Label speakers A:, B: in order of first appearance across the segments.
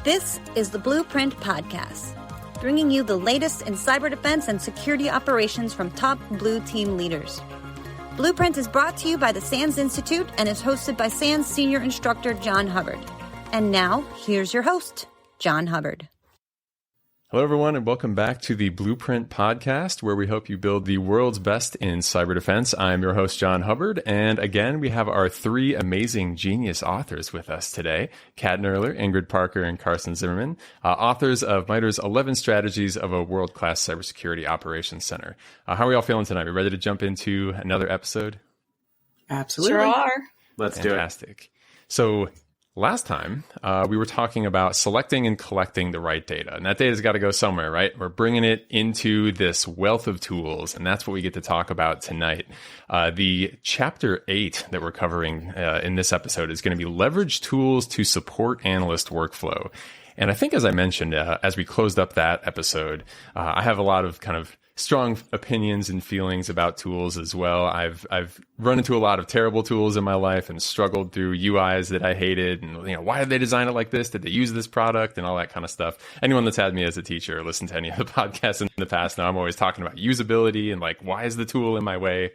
A: This is the Blueprint Podcast, bringing you the latest in cyber defense and security operations from top blue team leaders. Blueprint is brought to you by the SANS Institute and is hosted by SANS Senior Instructor John Hubbard. And now, here's your host, John Hubbard.
B: Hello, everyone, and welcome back to the Blueprint Podcast, where we hope you build the world's best in cyber defense. I'm your host, John Hubbard, and again, we have our three amazing genius authors with us today, Kathryn Knerler, Ingrid Parker, and Carson Zimmerman, authors of MITRE's 11 Strategies of a World-Class Cybersecurity Operations Center. How are we all feeling tonight? We ready to jump into another episode?
C: Absolutely.
D: Sure are.
C: Let's do it.
B: Fantastic. So, last time, we were talking about selecting and collecting the right data. And that data's got to go somewhere, right? We're bringing it into this wealth of tools, and that's what we get to talk about tonight. The Chapter 8 that we're covering in this episode is going to be Leverage Tools to Support Analyst Workflow. And I think, as I mentioned, as we closed up that episode, I have a lot of kind of strong opinions and feelings about tools as well. I've run into a lot of terrible tools in my life and struggled through UIs that I hated. And, why did they design it like this? Did they use this product and all that kind of stuff? Anyone that's had me as a teacher or listened to any of the podcasts in the past know I'm always talking about usability and why is the tool in my way?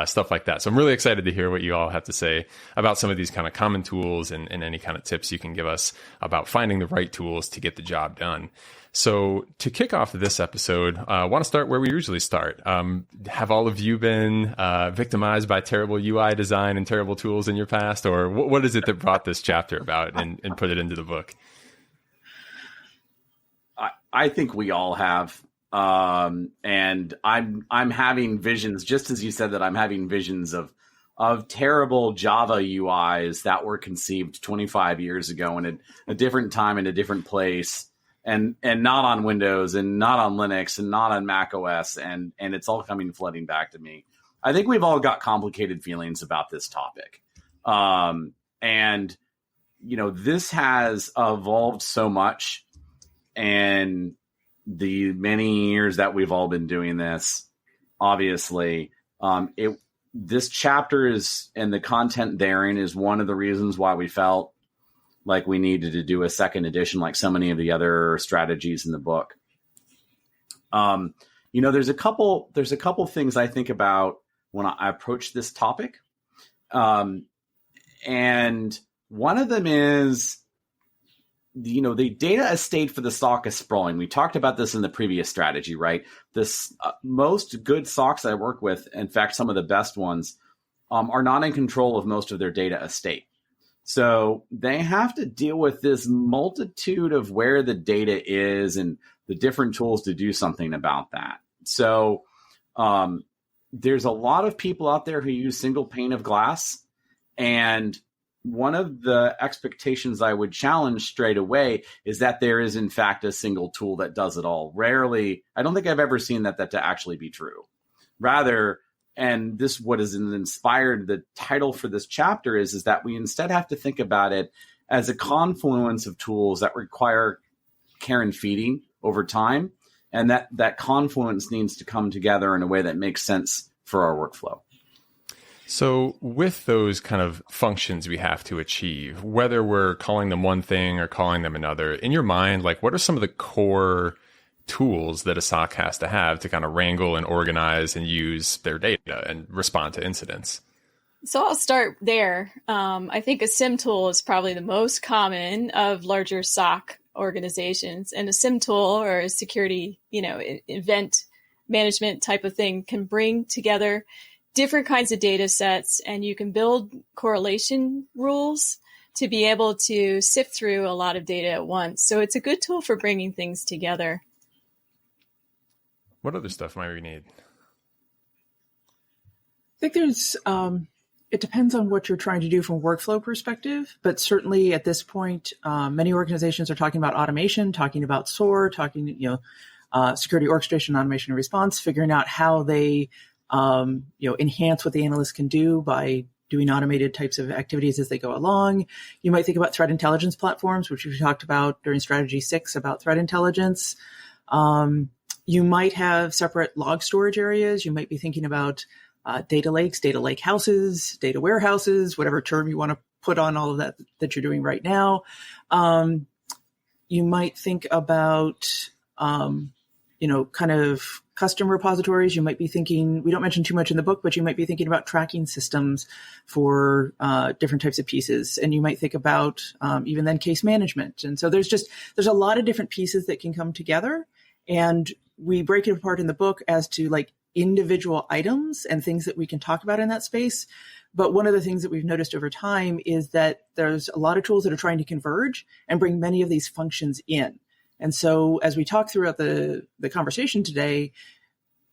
B: Stuff like that. So I'm really excited to hear what you all have to say about some of these kind of common tools and any kind of tips you can give us about finding the right tools to get the job done. So to kick off this episode, I want to start where we usually start. Have all of you been victimized by terrible UI design and terrible tools in your past? Or what is it that brought this chapter about and put it into the book?
C: I think we all have. And I'm having visions, just as you said that I'm having visions of terrible Java UIs that were conceived 25 years ago in a different time in a different place. And not on Windows and not on Linux and not on Mac OS. And it's all coming flooding back to me. I think we've all got complicated feelings about this topic. This has evolved so much. And the many years that we've all been doing this, obviously, this chapter is, and the content therein is one of the reasons why we felt like we needed to do a second edition, like so many of the other strategies in the book. There's a couple things I think about when I approach this topic. And one of them is, the data estate for the SOC is sprawling. We talked about this in the previous strategy, right? This most good SOCs I work with, in fact, some of the best ones, are not in control of most of their data estate. So they have to deal with this multitude of where the data is and the different tools to do something about that. So there's a lot of people out there who use single pane of glass. And one of the expectations I would challenge straight away is that there is, in fact, a single tool that does it all. Rarely, I don't think I've ever seen that to actually be true. Rather, and this what has inspired the title for this chapter is that we instead have to think about it as a confluence of tools that require care and feeding over time. And that confluence needs to come together in a way that makes sense for our workflow.
B: So with those kind of functions we have to achieve, whether we're calling them one thing or calling them another, in your mind, what are some of the core tools that a SOC has to have to kind of wrangle and organize and use their data and respond to incidents?
D: So I'll start there. I think a SIEM tool is probably the most common of larger SOC organizations. And a SIEM tool or a security, event management type of thing can bring together different kinds of data sets, and you can build correlation rules to be able to sift through a lot of data at once. So it's a good tool for bringing things together.
B: What other stuff might we need?
E: I think there's, it depends on what you're trying to do from a workflow perspective, but certainly at this point, many organizations are talking about automation, talking about SOAR, talking, security orchestration, automation and response, figuring out how they, enhance what the analyst can do by doing automated types of activities as they go along. You might think about threat intelligence platforms, which we talked about during strategy 6 about threat intelligence. You might have separate log storage areas. You might be thinking about data lakes, data lake houses, data warehouses, whatever term you want to put on all of that you're doing right now. you might think about, kind of custom repositories. You might be thinking, we don't mention too much in the book, but you might be thinking about tracking systems for different types of pieces. And you might think about even then case management. And so there's a lot of different pieces that can come together. And we break it apart in the book as to like individual items and things that we can talk about in that space. But one of the things that we've noticed over time is that there's a lot of tools that are trying to converge and bring many of these functions in. And so as we talk throughout the conversation today,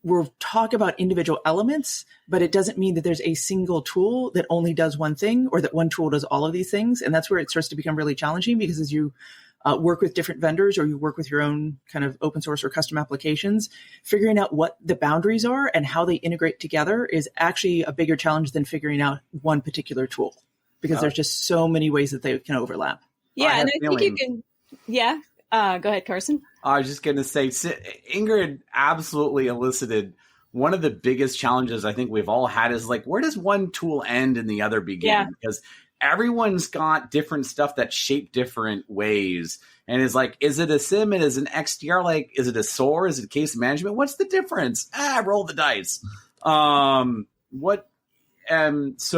E: we'll talk about individual elements, but it doesn't mean that there's a single tool that only does one thing or that one tool does all of these things. And that's where it starts to become really challenging, because as you work with different vendors or you work with your own kind of open source or custom applications, figuring out what the boundaries are and how they integrate together is actually a bigger challenge than figuring out one particular tool, because there's just so many ways that they can overlap.
D: Yeah, and I think you can, go ahead, Carson.
C: I was just going to say, Ingrid absolutely elicited one of the biggest challenges I think we've all had is like, where does one tool end and the other begin?
D: Yeah.
C: Because everyone's got different stuff that shape different ways. And is like, is it a SIEM and is an XDR? Like, is it a SOAR? Is it case management? What's the difference? Roll the dice. So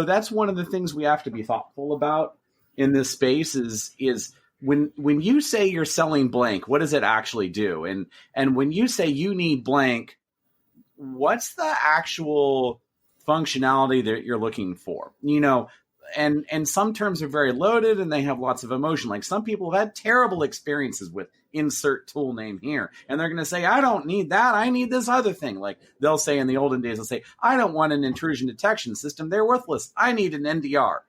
C: that's one of the things we have to be thoughtful about in this space is when you say you're selling blank, what does it actually do? And when you say you need blank, what's the actual functionality that you're looking for? And some terms are very loaded and they have lots of emotion. Like some people have had terrible experiences with insert tool name here. And they're going to say, I don't need that. I need this other thing. Like they'll say in the olden days, they'll say, I don't want an intrusion detection system. They're worthless. I need an NDR.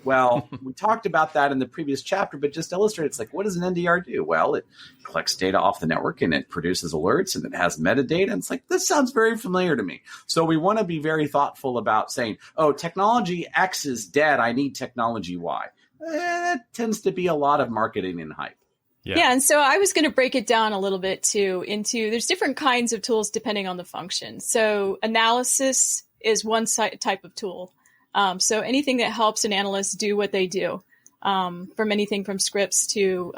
C: Well, we talked about that in the previous chapter, but just to illustrate, it's like, what does an NDR do? Well, it collects data off the network and it produces alerts and it has metadata. And it's like, this sounds very familiar to me. So we want to be very thoughtful about saying, oh, technology X is dead. I need technology Y. That tends to be a lot of marketing and hype.
D: Yeah. And so I was going to break it down a little bit too there's different kinds of tools depending on the function. So analysis is one type of tool. So anything that helps an analyst do what they do, from anything from scripts to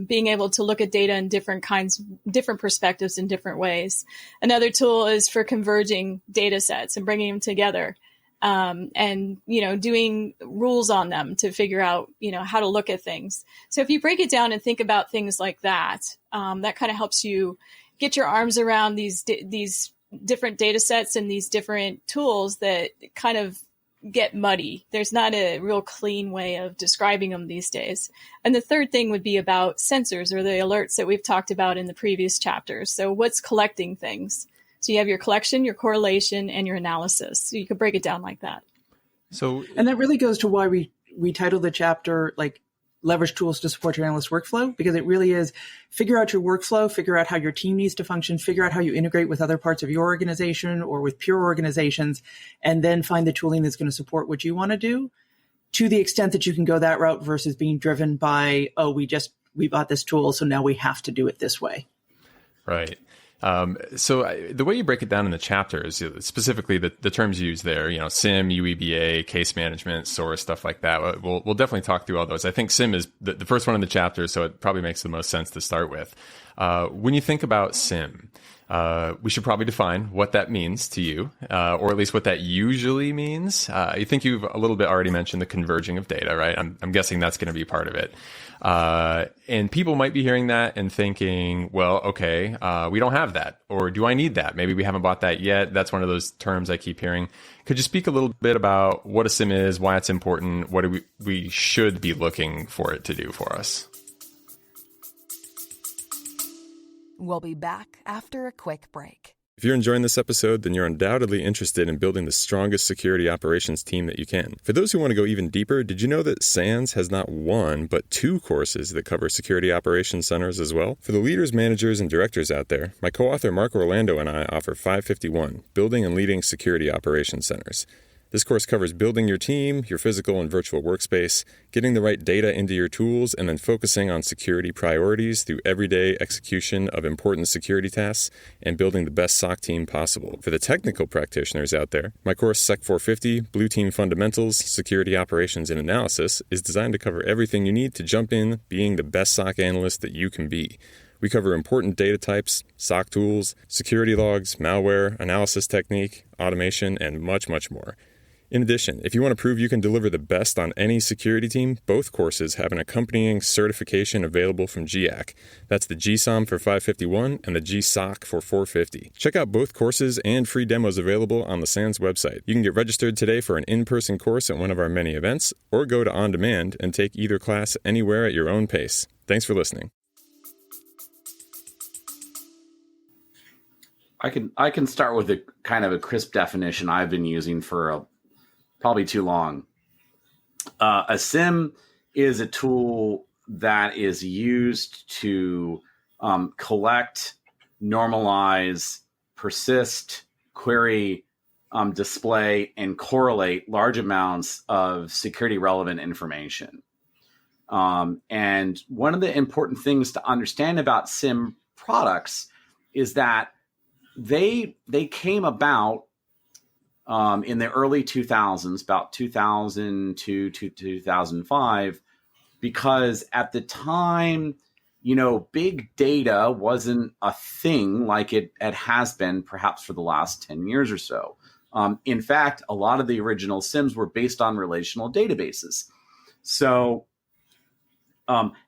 D: being able to look at data in different perspectives in different ways. Another tool is for converging data sets and bringing them together, and doing rules on them to figure out how to look at things. So if you break it down and think about things like that, that kind of helps you get your arms around these different data sets and these different tools that kind of get muddy. There's not a real clean way of describing them these days. And the third thing would be about sensors or the alerts that we've talked about in the previous chapters. So what's collecting things? So you have your collection, your correlation, and your analysis. So you could break it down like that.
E: And that really goes to why we titled the chapter like leverage tools to support your analyst workflow, because it really is figure out your workflow, figure out how your team needs to function, figure out how you integrate with other parts of your organization or with peer organizations, and then find the tooling that's going to support what you want to do to the extent that you can go that route versus being driven by, we bought this tool, so now we have to do it this way. Right.
B: So the way you break it down in the chapters, specifically the terms used there, SIEM, UEBA, case management, SOAR, stuff like that. We'll definitely talk through all those. I think SIEM is the first one in the chapter, so it probably makes the most sense to start with. When you think about SIEM, we should probably define what that means to you, or at least what that usually means. I think you've a little bit already mentioned the converging of data, right? I'm guessing that's going to be part of it. And people might be hearing that and thinking, well, okay, we don't have that. Or do I need that? Maybe we haven't bought that yet. That's one of those terms I keep hearing. Could you speak a little bit about what a SIEM is, why it's important, what we should be looking for it to do for us?
F: We'll be back after a quick break.
G: If you're enjoying this episode, then you're undoubtedly interested in building the strongest security operations team that you can. For those who want to go even deeper, did you know that SANS has not one, but 2 courses that cover security operations centers as well? For the leaders, managers, and directors out there, my co-author Mark Orlando and I offer 551, Building and Leading Security Operations Centers. This course covers building your team, your physical and virtual workspace, getting the right data into your tools, and then focusing on security priorities through everyday execution of important security tasks and building the best SOC team possible. For the technical practitioners out there, my course Sec 450, Blue Team Fundamentals, Security Operations and Analysis is designed to cover everything you need to jump in being the best SOC analyst that you can be. We cover important data types, SOC tools, security logs, malware, analysis technique, automation, and much, much more. In addition, if you want to prove you can deliver the best on any security team, both courses have an accompanying certification available from GIAC. That's the GSOM for 551 and the GSOC for 450. Check out both courses and free demos available on the SANS website. You can get registered today for an in-person course at one of our many events, or go to On Demand and take either class anywhere at your own pace. Thanks for listening.
C: I can start with a kind of a crisp definition I've been using for probably too long. A SIEM is a tool that is used to collect, normalize, persist, query, display, and correlate large amounts of security relevant information. And one of the important things to understand about SIEM products is that they came about in the early 2000s, about 2002 to 2005, because at the time, big data wasn't a thing like it has been perhaps for the last 10 years or so. In fact, a lot of the original SIEMs were based on relational databases. So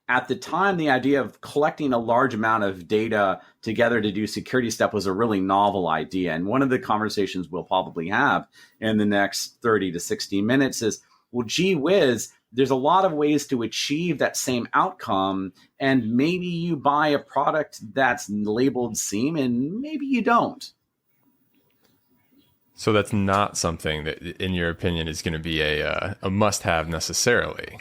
C: at the time, the idea of collecting a large amount of data together to do security stuff was a really novel idea. And one of the conversations we'll probably have in the next 30 to 60 minutes is, well, gee whiz, there's a lot of ways to achieve that same outcome. And maybe you buy a product that's labeled SIEM and maybe you don't.
B: So that's not something that, in your opinion, is going to be a must-have necessarily.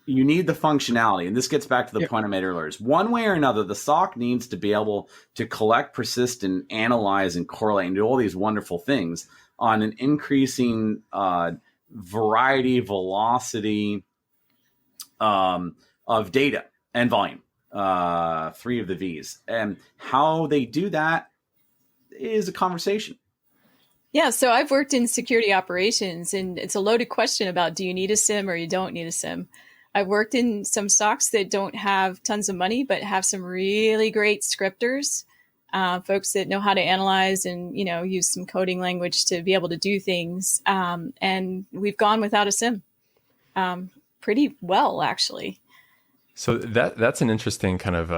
C: You need the functionality. And this gets back to the point I made earlier. One way or another, the SOC needs to be able to collect, persist, and analyze and correlate and do all these wonderful things on an increasing variety, velocity of data and volume, 3 of the V's. And how they do that is a conversation.
D: Yeah, so I've worked in security operations, and it's a loaded question about do you need a SIEM or you don't need a SIEM. I've worked in some SOCs that don't have tons of money, but have some really great scripters, folks that know how to analyze and, use some coding language to be able to do things. And we've gone without a SIEM pretty well, actually.
B: So that's an interesting kind of,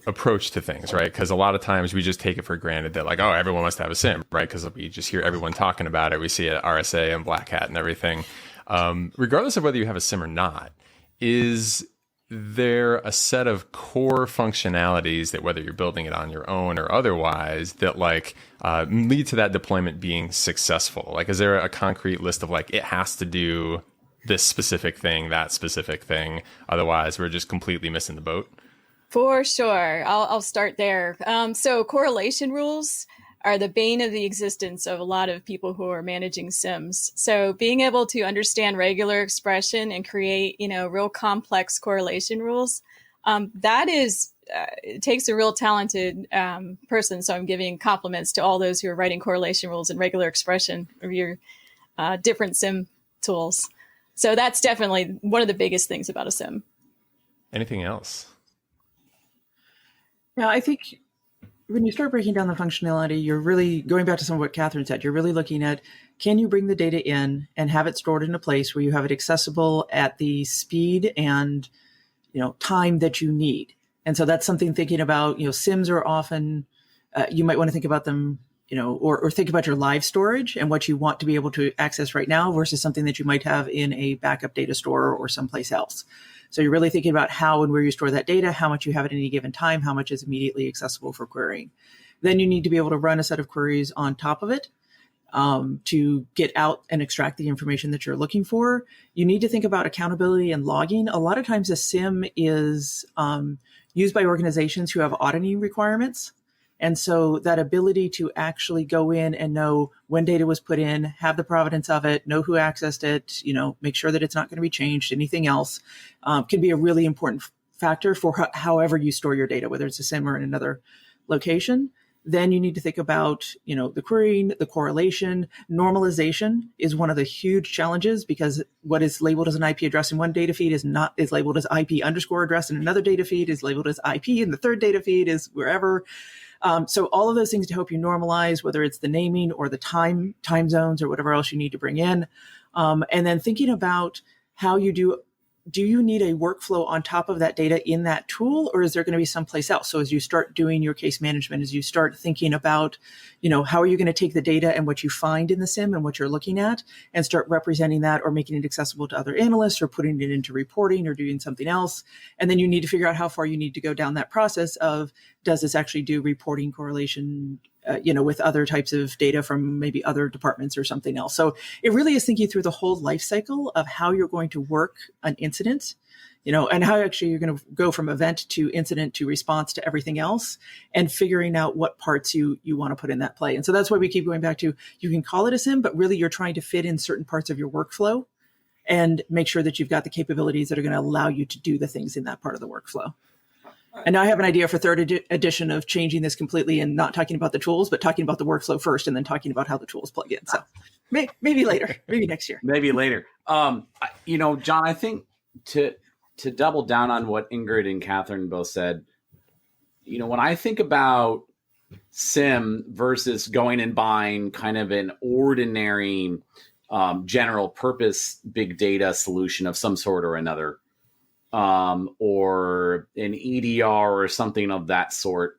B: approach to things, right? Because a lot of times we just take it for granted that like, oh, everyone must have a SIEM, right? Because we just hear everyone talking about it. We see it at RSA and Black Hat and everything. Regardless of whether you have a SIEM or not, is there a set of core functionalities that whether you're building it on your own or otherwise that lead to that deployment being successful? Like, is there a concrete list of it has to do this specific thing, that specific thing? Otherwise, we're just completely missing the boat.
D: For sure. I'll start there. So correlation rules are the bane of the existence of a lot of people who are managing SIEMs. So being able to understand regular expression and create, real complex correlation rules, that is, it takes a real talented person. So I'm giving compliments to all those who are writing correlation rules and regular expression of your different SIEM tools. So that's definitely one of the biggest things about a SIEM.
B: Anything else?
E: Yeah, I think when you start breaking down the functionality, you're really going back to some of what Kathryn said. You're really looking at, can you bring the data in and have it stored in a place where you have it accessible at the speed and, time that you need? And so that's something thinking about, SIEMs are often, you might want to think about them, or think about your live storage and what you want to be able to access right now versus something that you might have in a backup data store or someplace else. So you're really thinking about how and where you store that data, how much you have at any given time, how much is immediately accessible for querying. Then you need to be able to run a set of queries on top of it to get out and extract the information that you're looking for. You need to think about accountability and logging. A lot of times a SIEM is used by organizations who have auditing requirements. And so that ability to actually go in and know when data was put in, have the provenance of it, know who accessed it, make sure that it's not going to be changed, anything else, can be a really important factor for however you store your data, whether it's a SIEM or in another location. Then you need to think about, the querying, the correlation. Normalization is one of the huge challenges because what is labeled as an IP address in one data feed is labeled as IP underscore address in another data feed, is labeled as IP, and the third data feed is wherever. So all of those things to help you normalize, whether it's the naming or the time zones or whatever else you need to bring in. And then thinking about how you do you need a workflow on top of that data in that tool, or is there going to be someplace else? So as you start doing your case management, as you start thinking about, how are you going to take the data and what you find in the SIEM and what you're looking at and start representing that or making it accessible to other analysts or putting it into reporting or doing something else. And then you need to figure out how far you need to go down that process of, does this actually do reporting correlation, with other types of data from maybe other departments or something else. So it really is thinking through the whole life cycle of how you're going to work an incident, and how actually you're going to go from event to incident to response to everything else, and figuring out what parts you want to put in that play. And so that's why we keep going back to, you can call it a SIEM, but really you're trying to fit in certain parts of your workflow and make sure that you've got the capabilities that are going to allow you to do the things in that part of the workflow. And now I have an idea for third edition of changing this completely and not talking about the tools, but talking about the workflow first and then talking about how the tools plug in. So maybe later, maybe next year.
C: Maybe later. John, I think to double down on what Ingrid and Kathryn both said, when I think about SIEM versus going and buying kind of an ordinary general purpose big data solution of some sort or another, or an EDR or something of that sort,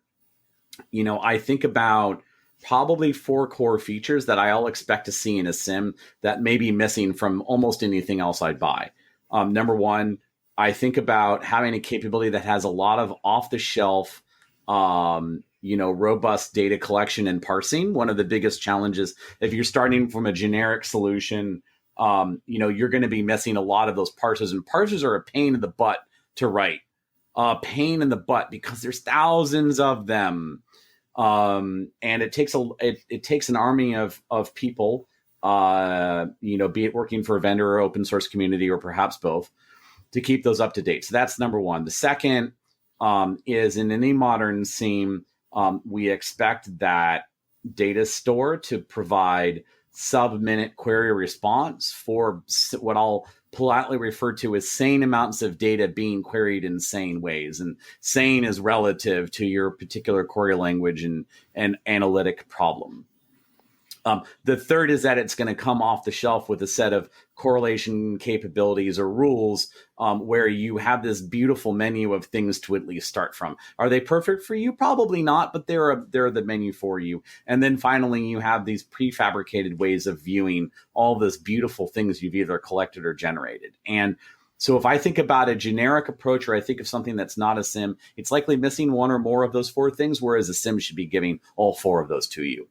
C: I think about probably 4 core features that I'll expect to see in a SIEM that may be missing from almost anything else I'd buy. Number one, I think about having a capability that has a lot of off-the-shelf, robust data collection and parsing. One of the biggest challenges, if you're starting from a generic solution, you're going to be missing a lot of those parsers, and parsers are a pain in the butt to write. Pain in the butt because there's thousands of them, and it takes an army of people, be it working for a vendor or open source community or perhaps both, to keep those up to date. So that's number one. The second is, in any modern SIEM, we expect that data store to provide sub-minute query response for what I'll politely refer to as sane amounts of data being queried in sane ways. And sane is relative to your particular query language and analytic problem. The third is that it's going to come off the shelf with a set of correlation capabilities or rules where you have this beautiful menu of things to at least start from. Are they perfect for you? Probably not, but they're the menu for you. And then finally, you have these prefabricated ways of viewing all those beautiful things you've either collected or generated. And so if I think about a generic approach, or I think of something that's not a SIEM, it's likely missing one or more of those 4 things, whereas a SIEM should be giving all 4 of those to you.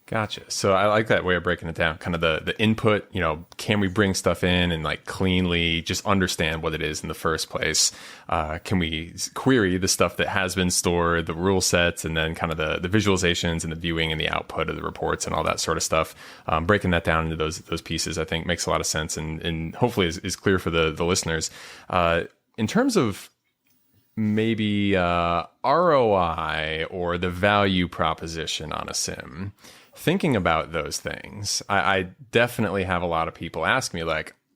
B: Gotcha. So I like that way of breaking it down, kind of the input, can we bring stuff in and cleanly just understand what it is in the first place? Can we query the stuff that has been stored, the rule sets, and then kind of the visualizations and the viewing and the output of the reports and all that sort of stuff? Breaking that down into those pieces, I think makes a lot of sense and hopefully is clear for the listeners. In terms of maybe ROI or the value proposition on a SIEM, thinking about those things, I definitely have a lot of people ask me,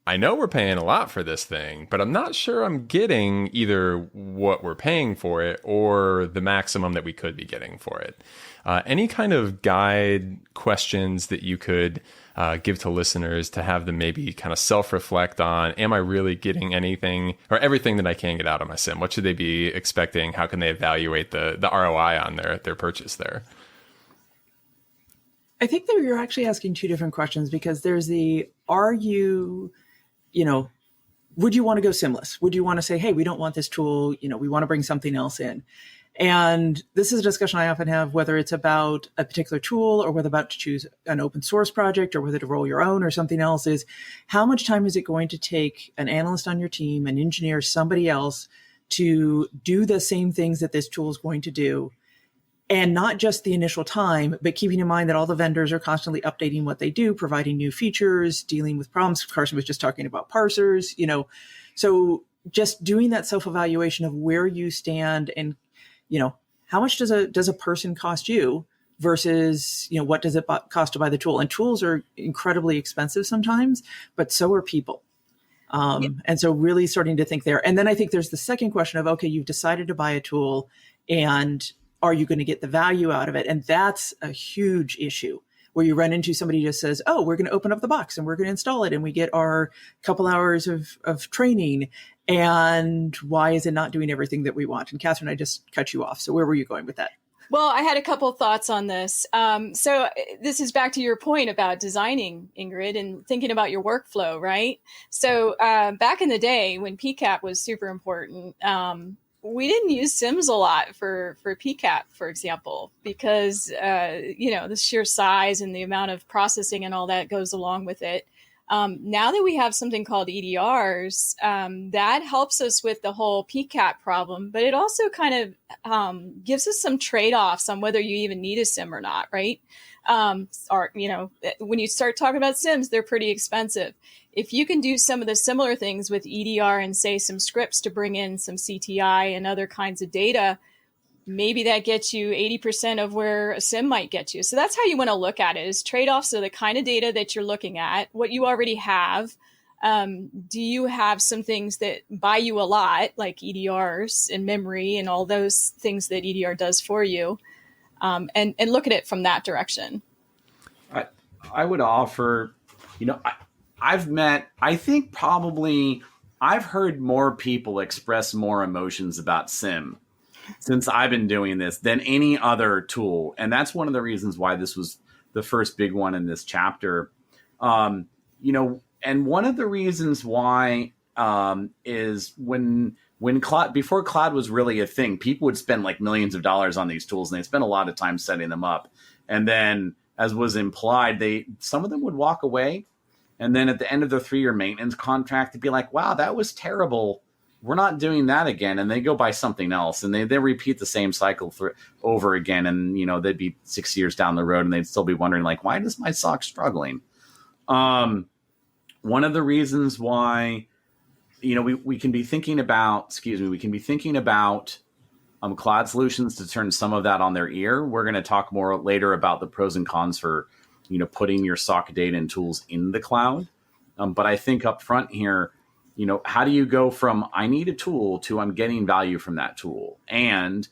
B: I know we're paying a lot for this thing, but I'm not sure I'm getting either what we're paying for it or the maximum that we could be getting for it. Any kind of guide questions that you could give to listeners to have them maybe kind of self-reflect on, am I really getting anything or everything that I can get out of my SIEM? What should they be expecting? How can they evaluate the ROI on their purchase there?
E: I think that you're actually asking 2 different questions, because there's would you want to go SIEMless? Would you want to say, hey, we don't want this tool, we want to bring something else in? And this is a discussion I often have, whether it's about a particular tool or whether about to choose an open source project or whether to roll your own or something else, is how much time is it going to take an analyst on your team, an engineer, somebody else to do the same things that this tool is going to do? And not just the initial time, but keeping in mind that all the vendors are constantly updating what they do, providing new features, dealing with problems. Carson was just talking about parsers, so just doing that self-evaluation of where you stand and, how much does a person cost you versus, what does it cost to buy the tool? And tools are incredibly expensive sometimes, but so are people. And so really starting to think there. And then I think there's the second question of, okay, you've decided to buy a tool, and are you going to get the value out of it? And that's a huge issue where you run into somebody who just says, oh, we're going to open up the box and we're going to install it. And we get our couple hours of training. And why is it not doing everything that we want? And Kathryn, I just cut you off. So where were you going with that?
D: Well, I had a couple of thoughts on this. So this is back to your point about designing, Ingrid, and thinking about your workflow, right? So back in the day when PCAP was super important, we didn't use SIMs a lot for PCAP, for example, because, the sheer size and the amount of processing and all that goes along with it. Now that we have something called EDRs, that helps us with the whole PCAP problem, but it also kind of gives us some trade-offs on whether you even need a SIM or not, right? When you start talking about SIMs, they're pretty expensive. If you can do some of the similar things with EDR and say some scripts to bring in some CTI and other kinds of data, maybe that gets you 80% of where a SIM might get you. So that's how you want to look at it, is trade-offs of the kind of data that you're looking at, what you already have. Do you have some things that buy you a lot, like EDRs and memory and all those things that EDR does for you? And look at it from that direction.
C: I would offer, I've heard more people express more emotions about SIM since I've been doing this than any other tool. And that's one of the reasons why this was the first big one in this chapter. And one of the reasons why is when cloud, before cloud was really a thing, people would spend like millions of dollars on these tools, and they spent a lot of time setting them up. And then, as was implied, some of them would walk away. And then at the end of the 3-year maintenance contract, they'd be like, wow, that was terrible. We're not doing that again. And they go buy something else, and they repeat the same cycle over again. And, they'd be 6 years down the road, and they'd still be wondering, like, why does my SOC struggling? One of the reasons why, we can be thinking about, cloud solutions to turn some of that on their ear. We're going to talk more later about the pros and cons for, putting your SOC data and tools in the cloud. But I think up front here, how do you go from I need a tool to I'm getting value from that tool? And,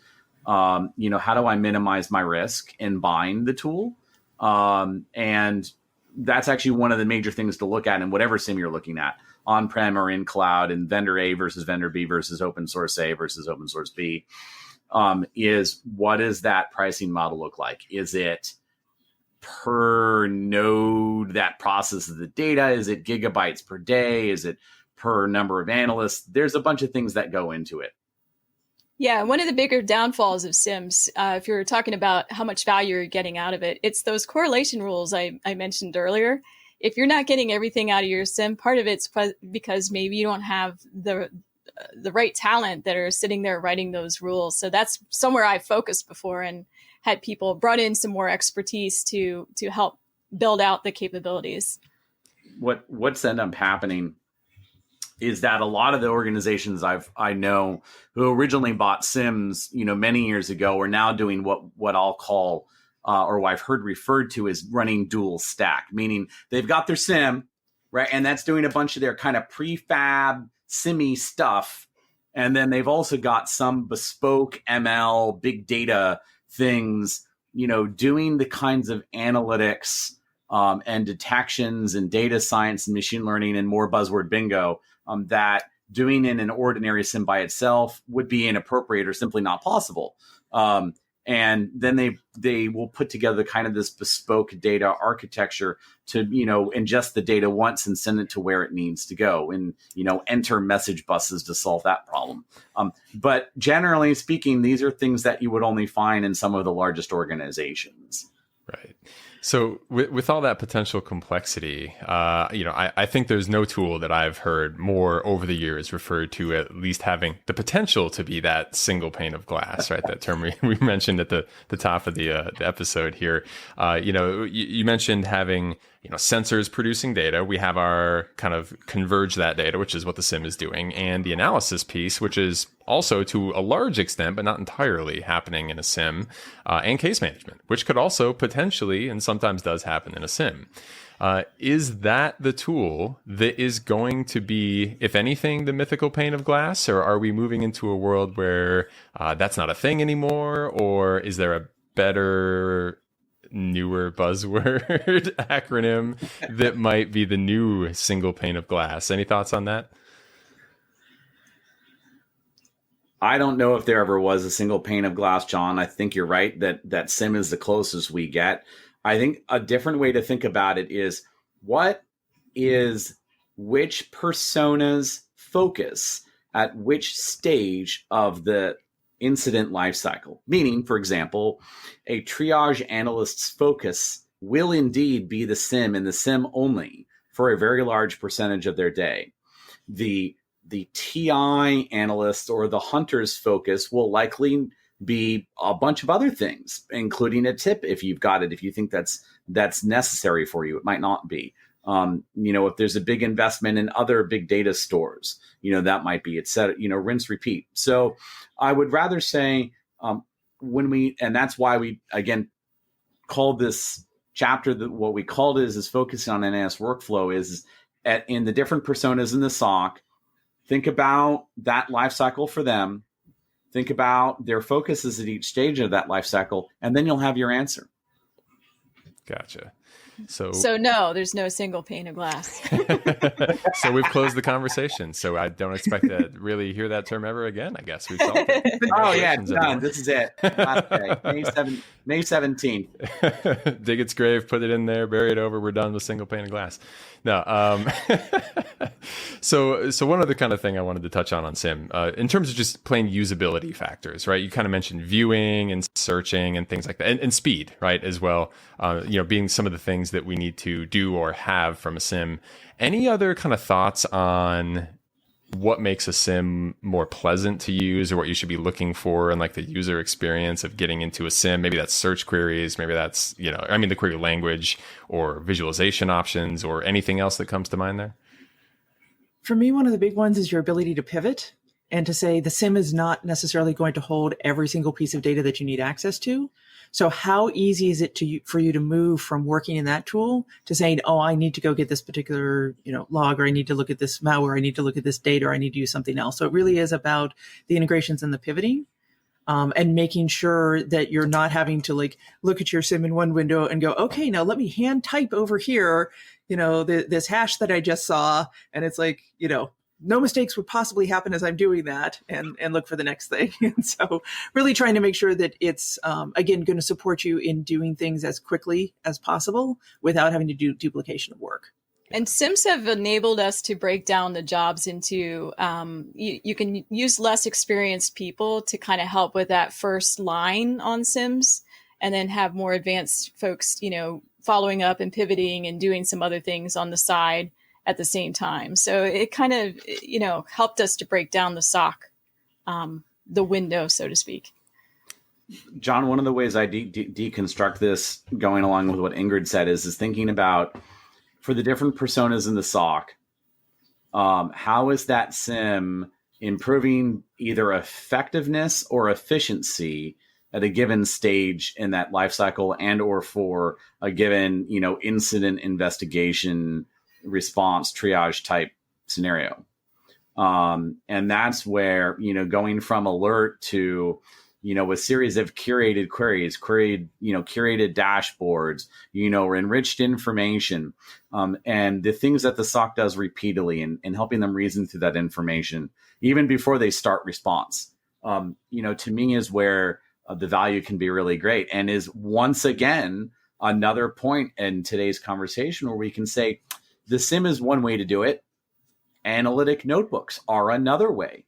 C: how do I minimize my risk in buying the tool? And that's actually one of the major things to look at in whatever SIM you're looking at, on-prem or in cloud, and vendor A versus vendor B versus open source A versus open source B, is what does that pricing model look like? Is it per node that processes the data? Is it gigabytes per day? Is it per number of analysts? There's a bunch of things that go into it.
D: Yeah, one of the bigger downfalls of SIMs, if you're talking about how much value you're getting out of it, it's those correlation rules I mentioned earlier. If you're not getting everything out of your SIM, part of it's because maybe you don't have the right talent that are sitting there writing those rules. So that's somewhere I've focused before and had people brought in some more expertise to help build out the capabilities.
C: What's ended up happening is that a lot of the organizations I know who originally bought SIMs, many years ago, are now doing what I'll call, or what I've heard referred to as running dual stack, meaning they've got their SIM, right? And that's doing a bunch of their kind of prefab SIM-y stuff. And then they've also got some bespoke ML, big data things, doing the kinds of analytics and detections and data science and machine learning and more buzzword bingo that doing in an ordinary SIM by itself would be inappropriate or simply not possible. And then they will put together kind of this bespoke data architecture to, ingest the data once and send it to where it needs to go, and, enter message buses to solve that problem. But generally speaking, these are things that you would only find in some of the largest organizations.
B: Right. So with all that potential complexity, I think there's no tool that I've heard more over the years referred to at least having the potential to be that single pane of glass, right? That term we mentioned at the top of the episode here. You mentioned having sensors producing data. We have our kind of converge that data, which is what the SIEM is doing, and the analysis piece, which is also to a large extent, but not entirely, happening in a SIEM, and case management, which could also potentially and sometimes does happen in a SIEM. Is that the tool that is going to be, if anything, the mythical pane of glass, or are we moving into a world where that's not a thing anymore, or is there a better, newer buzzword acronym that might be the new single pane of glass? Any thoughts on that?
C: I don't know if there ever was a single pane of glass, John. I think you're right that SIEM is the closest we get. I think a different way to think about it is, what is which persona's focus at which stage of the incident lifecycle? Meaning, for example, a triage analyst's focus will indeed be the SIEM and the SIEM only for a very large percentage of their day. The TI analyst or the hunter's focus will likely be a bunch of other things, including a tip if you've got it, if you think that's necessary for you. It might not be. If there's a big investment in other big data stores, that might be, rinse, repeat. So I would rather say and that's why we, again, called this chapter, that what we called is focusing on NAS workflow is in the different personas in the SOC. Think about that life cycle for them. Think about their focuses at each stage of that life cycle, and then you'll have your answer.
B: Gotcha.
D: So no, there's no single pane of glass.
B: So we've closed the conversation. So I don't expect to really hear that term ever again. I guess we've solved it.
C: Oh yeah, done. This is it. Last day, May 17th.
B: Dig its grave, put it in there, bury it over. We're done with single pane of glass. No. So one other kind of thing I wanted to touch on SIEM, in terms of just plain usability factors, right? You kind of mentioned viewing and searching and things like that, and speed, right, as well. Being some of the things that we need to do or have from a SIEM. Any other kind of thoughts on what makes a SIEM more pleasant to use, or what you should be looking for in like the user experience of getting into a SIEM? Maybe that's search queries, maybe that's, the query language or visualization options, or anything else that comes to mind there?
E: For me, one of the big ones is your ability to pivot and to say the SIEM is not necessarily going to hold every single piece of data that you need access to. So how easy is it for you to move from working in that tool to saying, oh, I need to go get this particular, log, or I need to look at this malware, I need to look at this data, or I need to do something else. So it really is about the integrations and the pivoting, and making sure that you're not having to look at your SIEM in one window and go, okay, now let me hand type over here, this hash that I just saw. And it's no mistakes would possibly happen as I'm doing that, and look for the next thing. And so really trying to make sure that it's, again, going to support you in doing things as quickly as possible without having to do duplication of work.
D: And SIEMs have enabled us to break down the jobs into, you can use less experienced people to kind of help with that first line on SIEMs, and then have more advanced folks, following up and pivoting and doing some other things on the side at the same time. So it kind of, helped us to break down the SOC, the window, so to speak.
C: John, one of the ways I deconstruct this, going along with what Ingrid said, is thinking about, for the different personas in the SOC, how is that SIEM improving either effectiveness or efficiency at a given stage in that life cycle, and or for a given, incident investigation, response, triage type scenario. And that's where, going from alert to, a series of curated queries, curated dashboards, or enriched information, and the things that the SOC does repeatedly, and helping them reason through that information, even before they start response, to me is where the value can be really great, and is once again another point in today's conversation where we can say the SIEM is one way to do it. Analytic notebooks are another way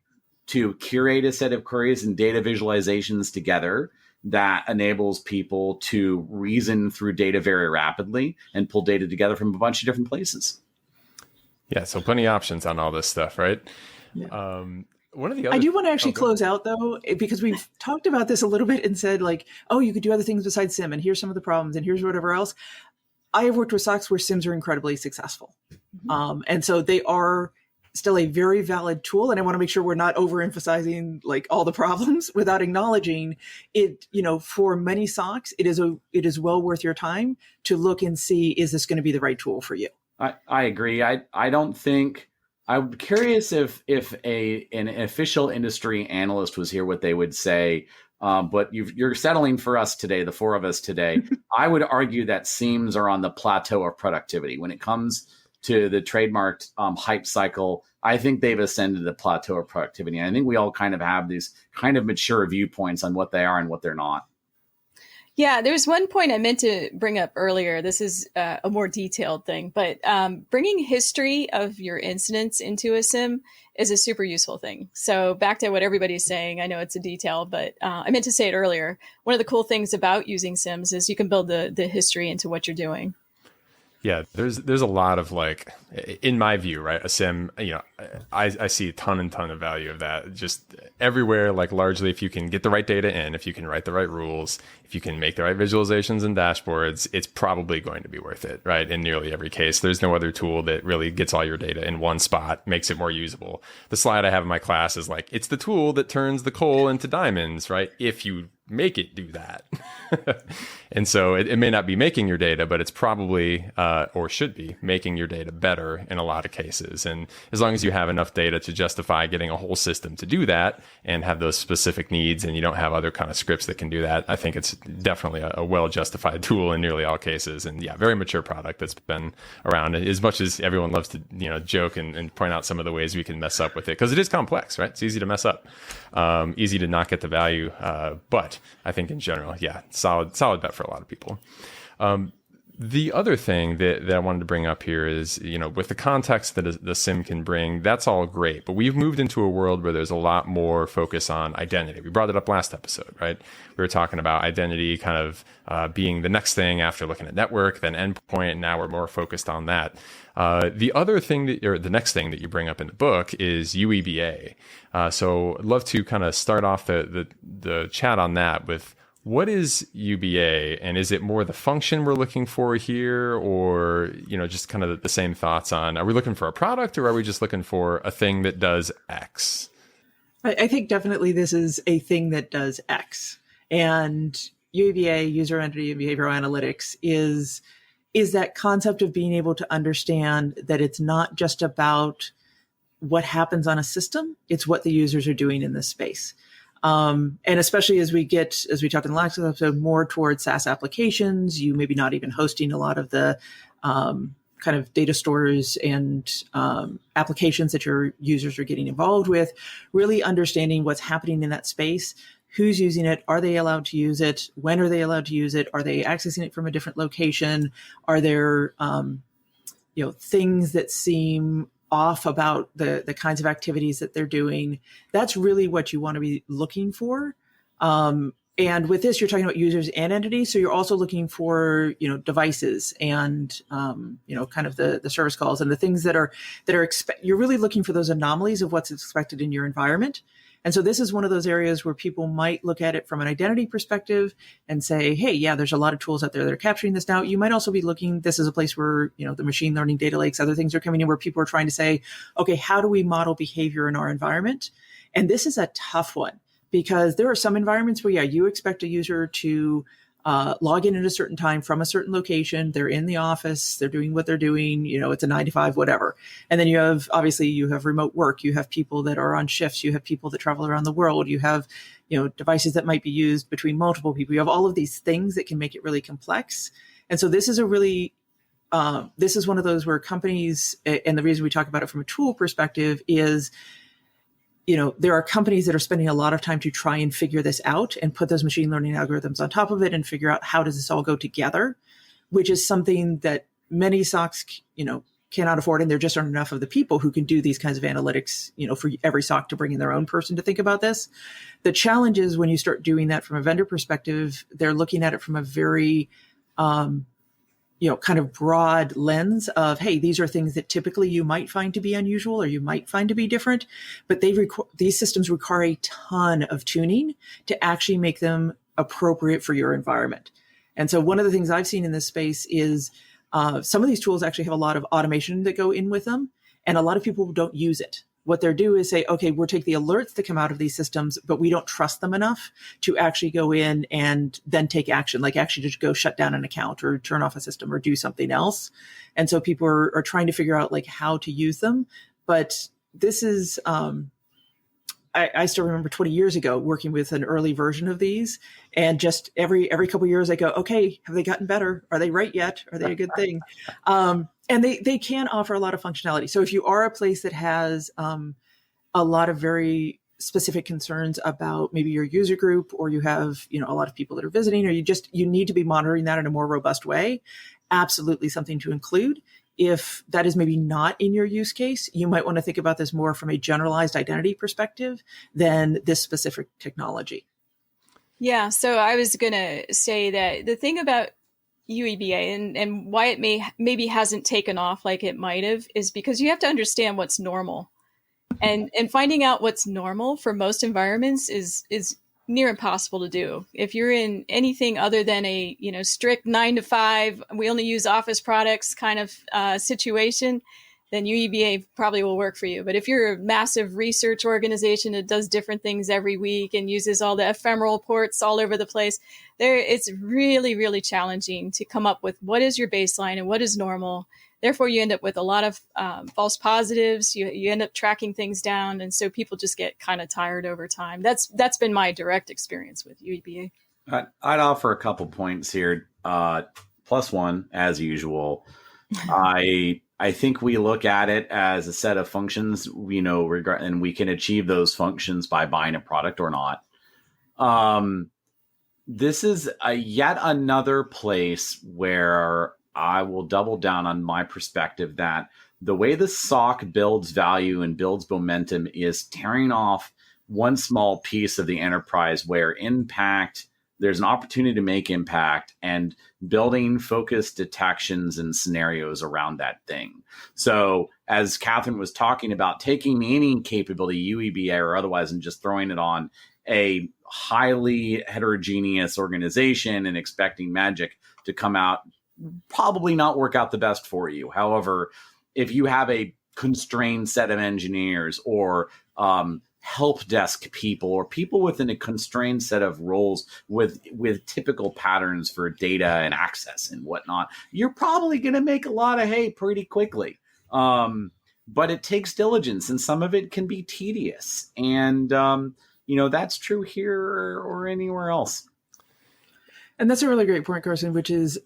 C: to curate a set of queries and data visualizations together that enables people to reason through data very rapidly and pull data together from a bunch of different places.
B: Yeah, so plenty of options on all this stuff, right?
E: Yeah.
B: One of the other
E: I do want to actually close out, though, because we've talked about this a little bit and said, like, oh, you could do other things besides SIM, and here's some of the problems, and here's whatever else. I have worked with SOCs where SIMs are incredibly successful. And so they are still a very valid tool. And I want to make sure we're not overemphasizing like all the problems without acknowledging it. For many SOCs, it is well worth your time to look and see, is this going to be the right tool for you?
C: I agree. I don't think, I'm curious if an official industry analyst was here, what they would say. But you're settling for us today, the four of us today. I would argue that SIEMs are on the plateau of productivity. When it comes to the trademarked hype cycle, I think they've ascended the plateau of productivity. And I think we all kind of have these kind of mature viewpoints on what they are and what they're not.
D: Yeah, there's one point I meant to bring up earlier. This is a more detailed thing, but bringing history of your incidents into a SIM is a super useful thing. So back to what everybody's saying, I know it's a detail, but I meant to say it earlier. One of the cool things about using SIMs is you can build the history into what you're doing.
B: Yeah, there's a lot of, like, in my view, right, a SIM, I see a ton of value of that just everywhere. Like, largely, if you can get the right data in, if you can write the right rules, if you can make the right visualizations and dashboards, it's probably going to be worth it, right? In nearly every case, there's no other tool that really gets all your data in one spot, makes it more usable. The slide I have in my class is like, it's the tool that turns the coal into diamonds, right? If you make it do that. And so it may not be making your data, but it's probably, or should be, making your data better in a lot of cases. And as long as you have enough data to justify getting a whole system to do that and have those specific needs, and you don't have other kind of scripts that can do that, I think it's definitely a well-justified tool in nearly all cases. And yeah, very mature product that's been around, as much as everyone loves to, joke and point out some of the ways we can mess up with it, because it is complex, right? It's easy to mess up, easy to not get the value. But I think in general, yeah, solid bet for a lot of people. The other thing that I wanted to bring up here is, with the context that the SIM can bring, that's all great. But we've moved into a world where there's a lot more focus on identity. We brought it up last episode, right? We were talking about identity kind of being the next thing after looking at network, then endpoint, and now we're more focused on that. The other thing or the next thing that you bring up in the book is UEBA. So I'd love to kind of start off the chat on that with, what is UBA, and is it more the function we're looking for here, or, just kind of the same thoughts on, are we looking for a product, or are we just looking for a thing that does X?
E: I think definitely this is a thing that does X. And UEBA, user entity and behavioral analytics, is that concept of being able to understand that it's not just about what happens on a system, it's what the users are doing in this space. And especially as we talked in the last episode, more towards SaaS applications, you maybe not even hosting a lot of the kind of data stores and applications that your users are getting involved with, really understanding what's happening in that space, who's using it, are they allowed to use it, when are they allowed to use it, are they accessing it from a different location, are there things that seem off about the kinds of activities that they're doing. That's really what you want to be looking for. And with this, you're talking about users and entities. So you're also looking for, devices and, kind of the service calls and the things that are you're really looking for those anomalies of what's expected in your environment. And so this is one of those areas where people might look at it from an identity perspective and say, hey, yeah, there's a lot of tools out there that are capturing this now. You might also be looking, this is a place where, the machine learning data lakes, other things are coming in where people are trying to say, okay, how do we model behavior in our environment? And this is a tough one because there are some environments where, yeah, you expect a user to log in at a certain time from a certain location. They're in the office. They're doing what they're doing. It's a 9 to 5, whatever. And then you have remote work. You have people that are on shifts. You have people that travel around the world. You have, devices that might be used between multiple people. You have all of these things that can make it really complex. And so this is this is one of those where companies, and the reason we talk about it from a tool perspective is, there are companies that are spending a lot of time to try and figure this out and put those machine learning algorithms on top of it and figure out how does this all go together, which is something that many SOCs, cannot afford, and there just aren't enough of the people who can do these kinds of analytics, for every SOC to bring in their own person to think about this. The challenge is when you start doing that from a vendor perspective, they're looking at it from a very, kind of broad lens of, hey, these are things that typically you might find to be unusual or you might find to be different, but these systems require a ton of tuning to actually make them appropriate for your environment. And so one of the things I've seen in this space is some of these tools actually have a lot of automation that go in with them, and a lot of people don't use it. What they're do is say, okay, we'll take the alerts that come out of these systems, but we don't trust them enough to actually go in and then take action, like actually just go shut down an account or turn off a system or do something else. And so people are trying to figure out like how to use them. But this is, I still remember 20 years ago working with an early version of these, and just every couple of years I go, okay, have they gotten better? Are they right yet? Are they a good thing? And they can offer a lot of functionality. So if you are a place that has a lot of very specific concerns about maybe your user group, or you have, a lot of people that are visiting, or you need to be monitoring that in a more robust way, absolutely something to include. If that is maybe not in your use case, you might want to think about this more from a generalized identity perspective than this specific technology.
D: Yeah, so I was going to say that the thing about UEBA and why it maybe hasn't taken off like it might have is because you have to understand what's normal. And finding out what's normal for most environments is near impossible to do. If you're in anything other than a strict 9 to 5, we only use Office products kind of situation, then UEBA probably will work for you. But if you're a massive research organization that does different things every week and uses all the ephemeral ports all over the place, it's really, really challenging to come up with what is your baseline and what is normal. Therefore, you end up with a lot of false positives. You end up tracking things down. And so people just get kind of tired over time. That's been my direct experience with UEBA.
C: I'd offer a couple points here. Plus one, as usual. I think we look at it as a set of functions, and we can achieve those functions by buying a product or not. This is yet another place where I will double down on my perspective that the way the SOC builds value and builds momentum is tearing off one small piece of the enterprise where there's an opportunity to make impact, and building focused detections and scenarios around that thing. So as Kathryn was talking about, taking any capability, UEBA or otherwise, and just throwing it on a highly heterogeneous organization and expecting magic to come out, probably not work out the best for you. However, if you have a constrained set of engineers or help desk people or people within a constrained set of roles with typical patterns for data and access and whatnot, you're probably going to make a lot of hay pretty quickly. But it takes diligence, and some of it can be tedious. And, that's true here or anywhere else.
E: And that's a really great point, Carson, which is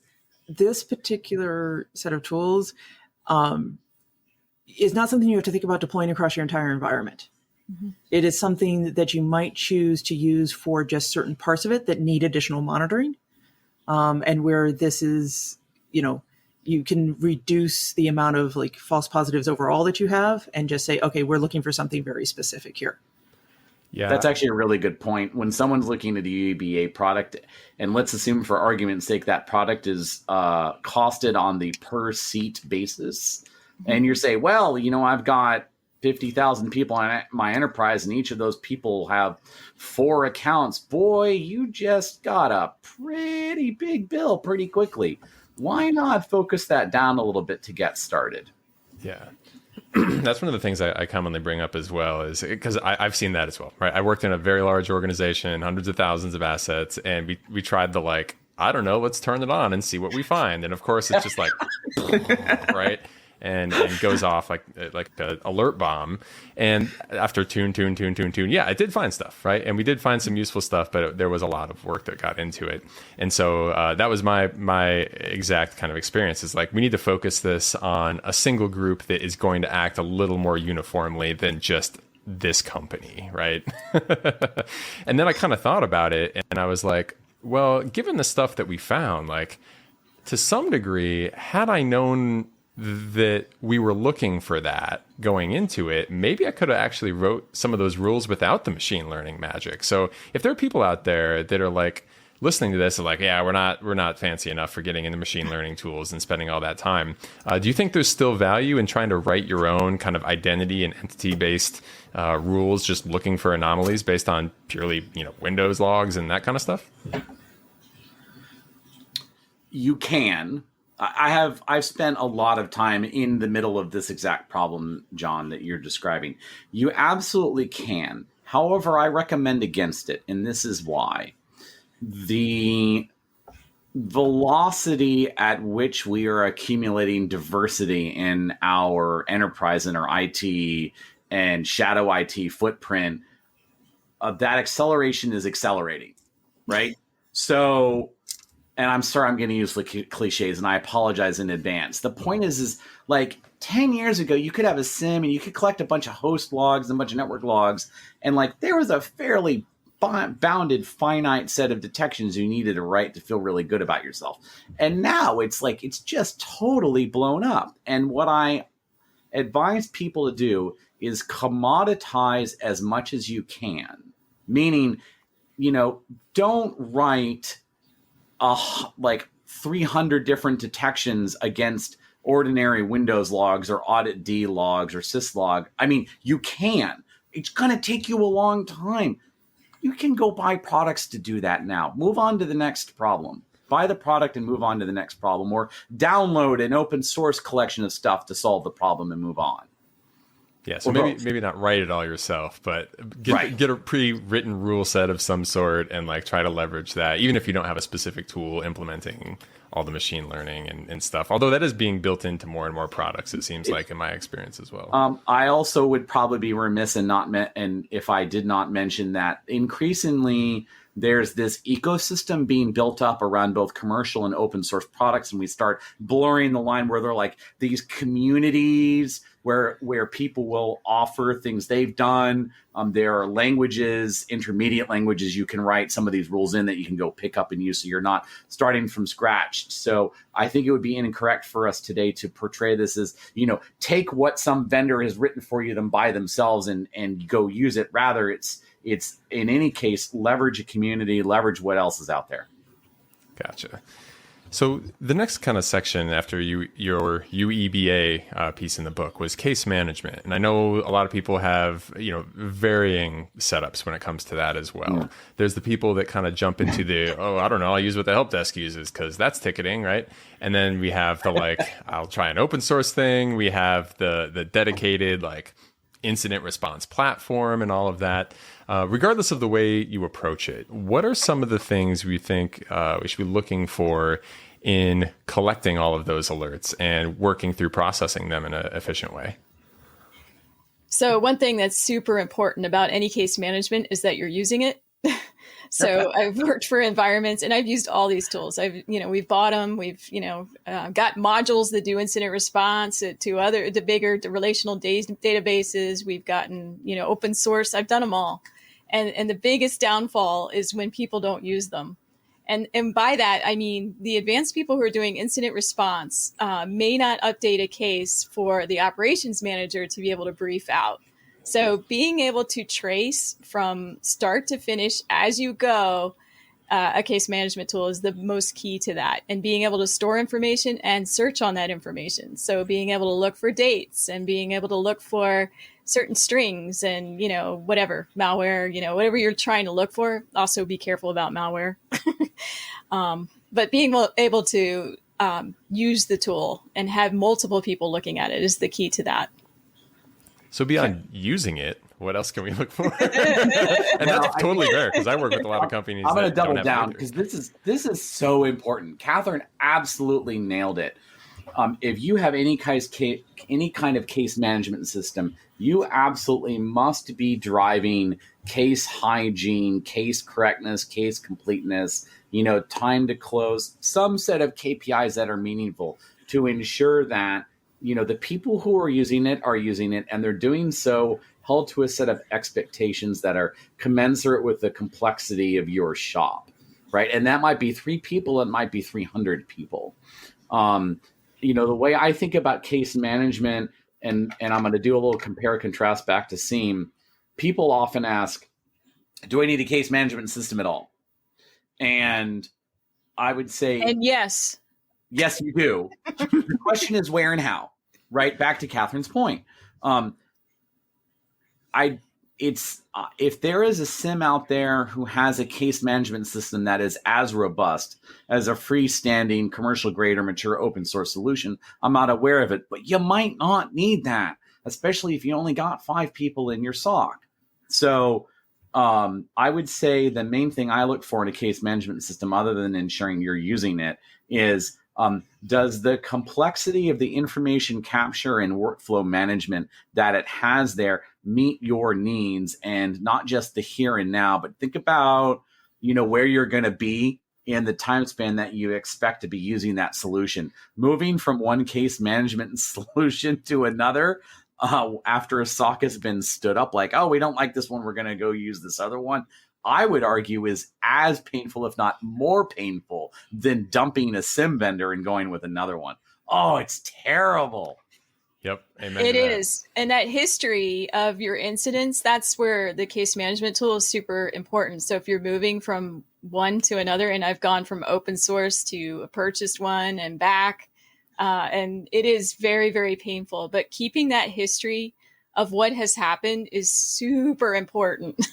E: this particular set of tools is not something you have to think about deploying across your entire environment. Mm-hmm. It is something that you might choose to use for just certain parts of it that need additional monitoring. And where this is, you can reduce the amount of false positives overall that you have and just say, okay, we're looking for something very specific here.
B: Yeah,
C: that's actually a really good point. When someone's looking at the UEBA product, and let's assume for argument's sake that product is costed on the per seat basis, mm-hmm. and you say, well, I've got 50,000 people in my enterprise, and each of those people have 4 accounts. Boy, you just got a pretty big bill pretty quickly. Why not focus that down a little bit to get started?
B: Yeah. That's one of the things I commonly bring up as well, is because I've seen that as well, right? I worked in a very large organization, hundreds of thousands of assets, and we tried the let's turn it on and see what we find. And of course, it's just right? And goes off like an alert bomb. And after tune, yeah, it did find stuff, right? And we did find some useful stuff, but there was a lot of work that got into it. And so that was my exact kind of experience, is we need to focus this on a single group that is going to act a little more uniformly than just this company, right? And then I kind of thought about it, and I was like, well, given the stuff that we found, to some degree, had I known that we were looking for that going into it, maybe I could have actually wrote some of those rules without the machine learning magic. So if there are people out there that are like listening to this and like, yeah, we're not fancy enough for getting into machine learning tools and spending all that time, do you think there's still value in trying to write your own kind of identity and entity based rules, just looking for anomalies based on purely, Windows logs and that kind of stuff?
C: You can. I've spent a lot of time in the middle of this exact problem, John, that you're describing. You absolutely can. However, I recommend against it, and this is why. The velocity at which we are accumulating diversity in our enterprise and our IT and shadow IT footprint, that acceleration is accelerating, right? So, and I'm sorry, I'm going to use cliches, and I apologize in advance. The point is like 10 years ago, you could have a SIEM and you could collect a bunch of host logs and a bunch of network logs, and like there was a fairly bounded, finite set of detections you needed to write to feel really good about yourself. And now it's like it's just totally blown up. And what I advise people to do is commoditize as much as you can. Meaning, don't write like 300 different detections against ordinary Windows logs or audit D logs or syslog. I mean, you can. It's going to take you a long time. You can go buy products to do that now. Move on to the next problem. Buy the product and move on to the next problem, or download an open source collection of stuff to solve the problem and move on.
B: Yeah, so maybe not write it all yourself, but get a pre-written rule set of some sort and like try to leverage that, even if you don't have a specific tool implementing all the machine learning and stuff. Although that is being built into more and more products, it seems like, in my experience as well.
C: I also would probably be remiss and if I did not mention that increasingly there's this ecosystem being built up around both commercial and open source products, and we start blurring the line where they're like these communities where people will offer things they've done. There are languages, intermediate languages you can write some of these rules in that you can go pick up and use, so you're not starting from scratch. So I think it would be incorrect for us today to portray this as, take what some vendor has written for you them by themselves and go use it. Rather, it's in any case, leverage a community, leverage what else is out there.
B: Gotcha. So the next kind of section after your UEBA piece in the book was case management. And I know a lot of people have, varying setups when it comes to that as well. Yeah. There's the people that kind of jump into I'll use what the help desk uses because that's ticketing, right? And then we have the I'll try an open source thing. We have the dedicated incident response platform and all of that. Regardless of the way you approach it, what are some of the things we think we should be looking for in collecting all of those alerts and working through processing them in an efficient way?
D: So one thing that's super important about any case management is that you're using it. So I've worked for environments and I've used all these tools. We've bought them. We've, got modules that do incident response to bigger relational databases. We've gotten, open source. I've done them all. And the biggest downfall is when people don't use them. And by that, I mean, the advanced people who are doing incident response may not update a case for the operations manager to be able to brief out. So being able to trace from start to finish as you go, a case management tool is the most key to that. And being able to store information and search on that information. So being able to look for dates and being able to look for certain strings and, whatever, malware, whatever you're trying to look for. Also be careful about malware. But being able to use the tool and have multiple people looking at it is the key to that.
B: So beyond using it, what else can we look for? And that's totally fair because I work with a lot of companies.
C: I'm going to double down because this is so important. Kathryn absolutely nailed it. If you have any kind of case management system, you absolutely must be driving case hygiene, case correctness, case completeness, time to close, some set of KPIs that are meaningful to ensure that the people who are using it and they're doing so held to a set of expectations that are commensurate with the complexity of your shop, right? And that might be 3 people, it might be 300 people. the way I think about case management, and I'm going to do a little compare contrast back to SIEM. People often ask, do I need a case management system at all? And I would say,
D: and yes,
C: you do. The question is where and how, right? Back to Kathryn's point. If there is a SIEM out there who has a case management system that is as robust as a freestanding commercial grade or mature open source solution, I'm not aware of it, but you might not need that, especially if you only got 5 people in your SOC. So I would say the main thing I look for in a case management system, other than ensuring you're using it, is does the complexity of the information capture and workflow management that it has there meet your needs, and not just the here and now, but think about, where you're going to be in the time span that you expect to be using that solution. Moving from one case management solution to another after a SOC has been stood up, like, oh, we don't like this one, we're going to go use this other one, I would argue is as painful, if not more painful, than dumping a SIEM vendor and going with another one. Oh, it's terrible.
B: Yep. Amen.
D: It is. And that history of your incidents, that's where the case management tool is super important. So if you're moving from one to another, and I've gone from open source to a purchased one and back, and it is very, very painful. But keeping that history of what has happened is super important.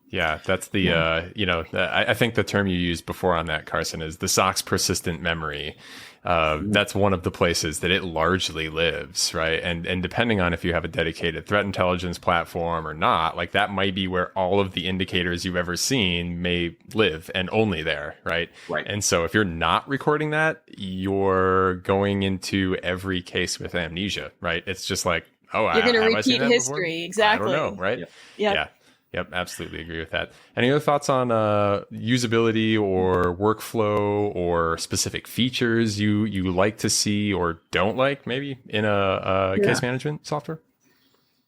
B: Yeah, that's the, I think the term you used before on that, Carson, is the SOC's persistent memory. That's one of the places that it largely lives, right? And depending on if you have a dedicated threat intelligence platform or not, like that might be where all of the indicators you've ever seen may live, and only there, right?
C: Right.
B: And so if you're not recording that, you're going into every case with amnesia, right? It's just like, oh,
D: you're going to repeat
B: history.
D: Before? Exactly.
B: I don't know, right?
D: Yeah.
B: Yep, absolutely agree with that. Any other thoughts on usability or workflow or specific features you like to see or don't like, maybe in a case management software?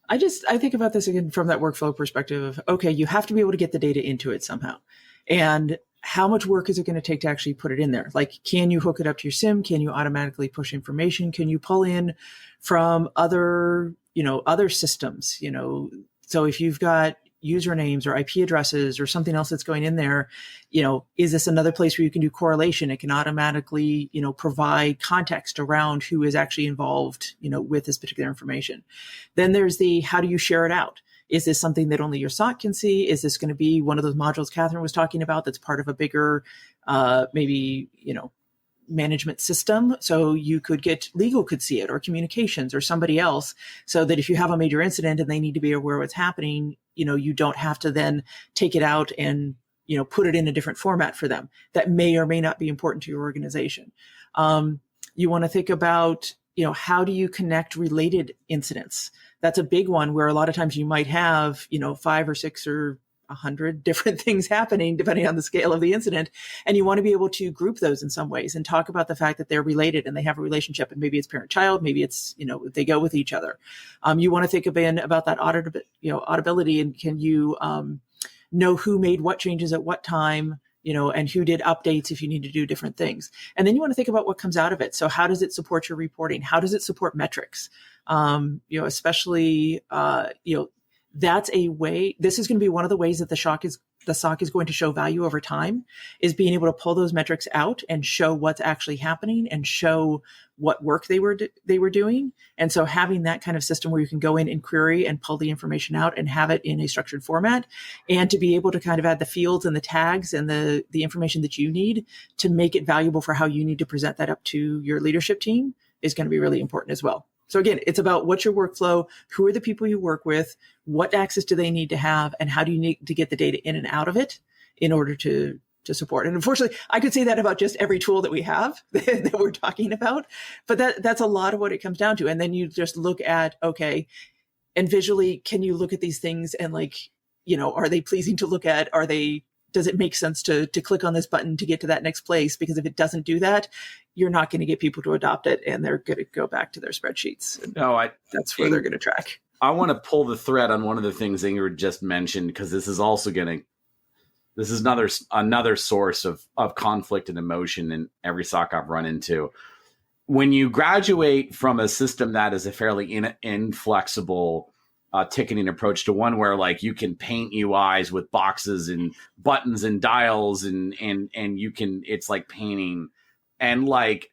E: I think about this again from that workflow perspective of, okay, you have to be able to get the data into it somehow. And how much work is it going to take to actually put it in there? Like, can you hook it up to your SIEM? Can you automatically push information? Can you pull in from other systems? So if you've got usernames or IP addresses or something else that's going in there, is this another place where you can do correlation? It can automatically, provide context around who is actually involved, with this particular information. Then there's the, how do you share it out? Is this something that only your SOC can see? Is this going to be one of those modules Kathryn was talking about that's part of a bigger, management system? So you could get legal could see it, or communications, or somebody else, so that if you have a major incident and they need to be aware of what's happening, you don't have to then take it out and, put it in a different format for them. That may or may not be important to your organization. You want to think about, how do you connect related incidents? That's a big one where a lot of times you might have, 5 or 6 or 100 different things happening depending on the scale of the incident. And you want to be able to group those in some ways and talk about the fact that they're related and they have a relationship, and maybe it's parent-child, maybe it's, they go with each other. You want to think about that auditability, and can you know who made what changes at what time, and who did updates if you need to do different things. And then you want to think about what comes out of it. So how does it support your reporting? How does it support metrics? Especially, that's a way. This is going to be one of the ways that the SOC is going to show value over time, is being able to pull those metrics out and show what's actually happening and show what work they were doing. And so having that kind of system where you can go in and query and pull the information out and have it in a structured format, and to be able to kind of add the fields and the tags and the information that you need to make it valuable for how you need to present that up to your leadership team is going to be really important as well. So again, it's about what's your workflow, who are the people you work with, what access do they need to have, and how do you need to get the data in and out of it in order to support. And unfortunately, I could say that about just every tool that we have that we're talking about, but that's a lot of what it comes down to. And then you just look at, okay, and visually, can you look at these things and are they pleasing to look at? Does it make sense to click on this button to get to that next place? Because if it doesn't do that, you're not going to get people to adopt it, and they're going to go back to their spreadsheets. That's where they're going to track.
C: I want to pull the thread on one of the things Ingrid just mentioned, because this is also this is another source of conflict and emotion in every SOC I've run into. when you graduate from a system that is a fairly inflexible ticketing approach to one where like you can paint UIs with boxes and buttons and dials and you can, it's like painting, and like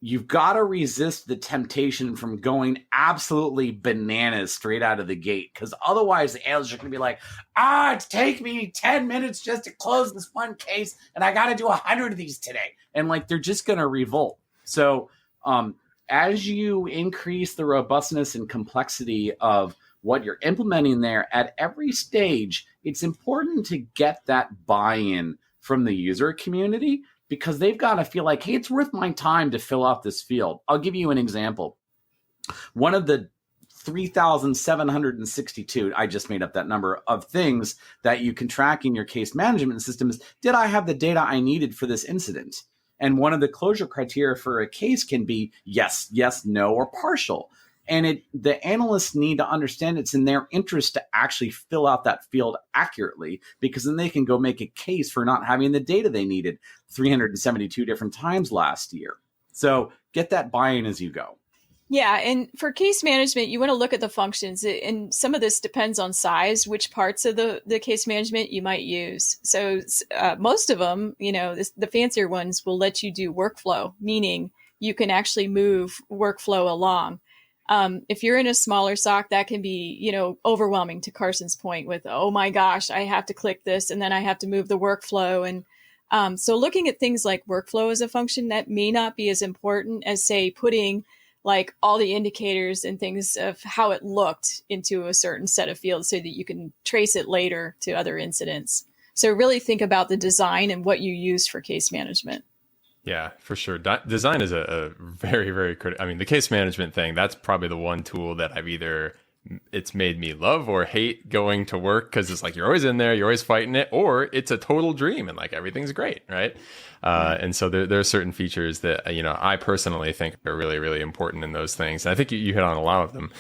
C: you've got to resist the temptation from going absolutely bananas straight out of the gate, because otherwise the analysts are going to be like, it's taking me 10 minutes just to close this one case and I got to do 100 of these today, and like they're just going to revolt. So as you increase the robustness and complexity of what you're implementing there at every stage, it's important to get that buy-in from the user community, because they've got to feel like, hey, it's worth my time to fill out this field. I'll give you an example. One of the 3,762, I just made up that number, of things that you can track in your case management system is, did I have the data I needed for this incident? And one of the closure criteria for a case can be yes, yes, no, or partial. And the analysts need to understand it's in their interest to actually fill out that field accurately, because then they can go make a case for not having the data they needed 372 different times last year. So get that buy-in as you go.
D: Yeah, and for case management, you want to look at the functions, and some of this depends on size, which parts of the case management you might use. So most of them, the fancier ones will let you do workflow, meaning you can actually move workflow along. If you're in a smaller SOC, that can be, overwhelming, to Carson's point, with, oh my gosh, I have to click this and then I have to move the workflow. And so looking at things like workflow as a function, that may not be as important as, say, putting like all the indicators and things of how it looked into a certain set of fields so that you can trace it later to other incidents. So really think about the design and what you use for case management.
B: Yeah, for sure. Design is a very, very critical. I mean, the case management thing, that's probably the one tool that it's made me love or hate going to work, because it's like you're always in there, you're always fighting it, or it's a total dream and like everything's great, right? And so there are certain features that, I personally think are really, really important in those things. And I think you hit on a lot of them.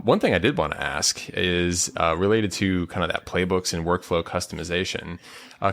B: One thing I did want to ask is related to kind of that playbooks and workflow customization.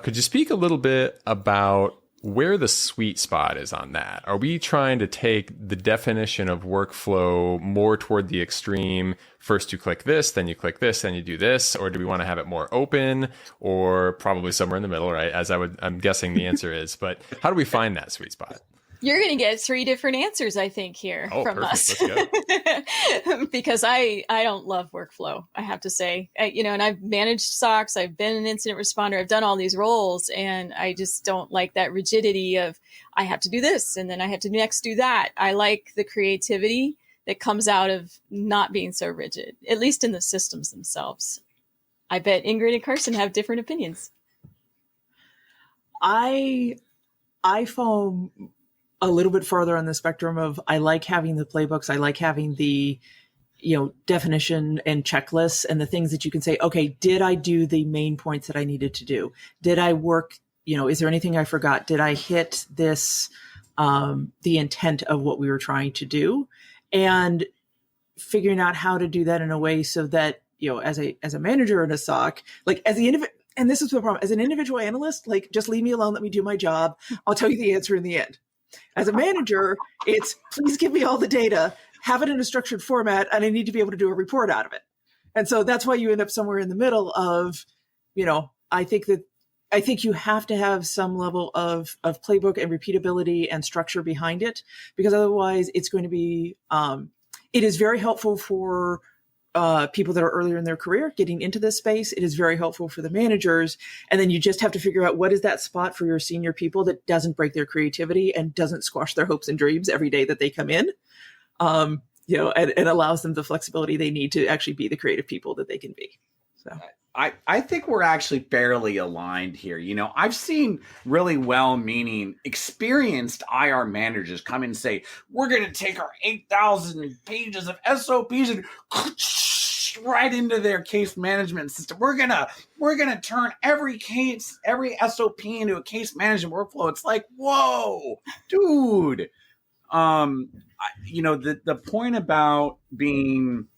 B: Could you speak a little bit about where the sweet spot is on that? Are we trying to take the definition of workflow more toward the extreme? First you click this, then you click this, then you do this, or do we want to have it more open, or probably somewhere in the middle, right? I'm guessing the answer is, but how do we find that sweet spot?
D: You're going to get 3 different answers, I think, here from
B: perfect.
D: us.
B: Let's
D: go. Because I don't love workflow, I have to say. And I've managed SOCs, I've been an incident responder, I've done all these roles, and I just don't like that rigidity of, I have to do this, and then I have to next do that. I like the creativity that comes out of not being so rigid, at least in the systems themselves. I bet Ingrid and Carson have different opinions.
E: I fall a little bit farther on the spectrum of, I like having the playbooks. I like having the, definition and checklists and the things that you can say, okay, did I do the main points that I needed to do? Did I work, is there anything I forgot? Did I hit this, the intent of what we were trying to do? And figuring out how to do that in a way so that, as a manager in a SOC, like as the and this is the problem, as an individual analyst, like, just leave me alone, let me do my job. I'll tell you the answer in the end. As a manager, it's, please give me all the data, have it in a structured format, and I need to be able to do a report out of it. And so that's why you end up somewhere in the middle of, I think you have to have some level of playbook and repeatability and structure behind it, because otherwise it's going to be, it is very helpful for people that are earlier in their career getting into this space. It is very helpful for the managers. And then you just have to figure out what is that spot for your senior people that doesn't break their creativity and doesn't squash their hopes and dreams every day that they come in, and allows them the flexibility they need to actually be the creative people that they can be. So
C: I think we're actually fairly aligned here. I've seen really well-meaning, experienced IR managers come in and say, we're going to take our 8,000 pages of SOPs and right into their case management system. We're gonna turn every SOP into a case management workflow. It's like, whoa, dude. The point about being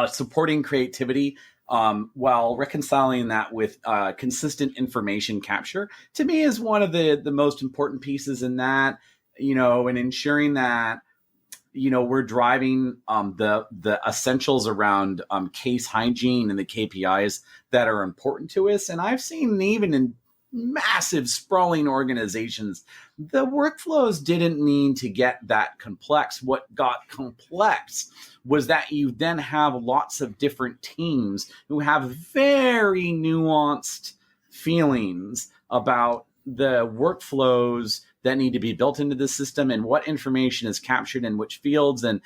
C: supporting creativity, while reconciling that with consistent information capture, to me is one of the most important pieces in that. and ensuring that, we're driving the essentials around case hygiene and the KPIs that are important to us. And I've seen even in massive sprawling organizations, the workflows didn't need to get that complex. What got complex was that you then have lots of different teams who have very nuanced feelings about the workflows that need to be built into the system and what information is captured in which fields. And,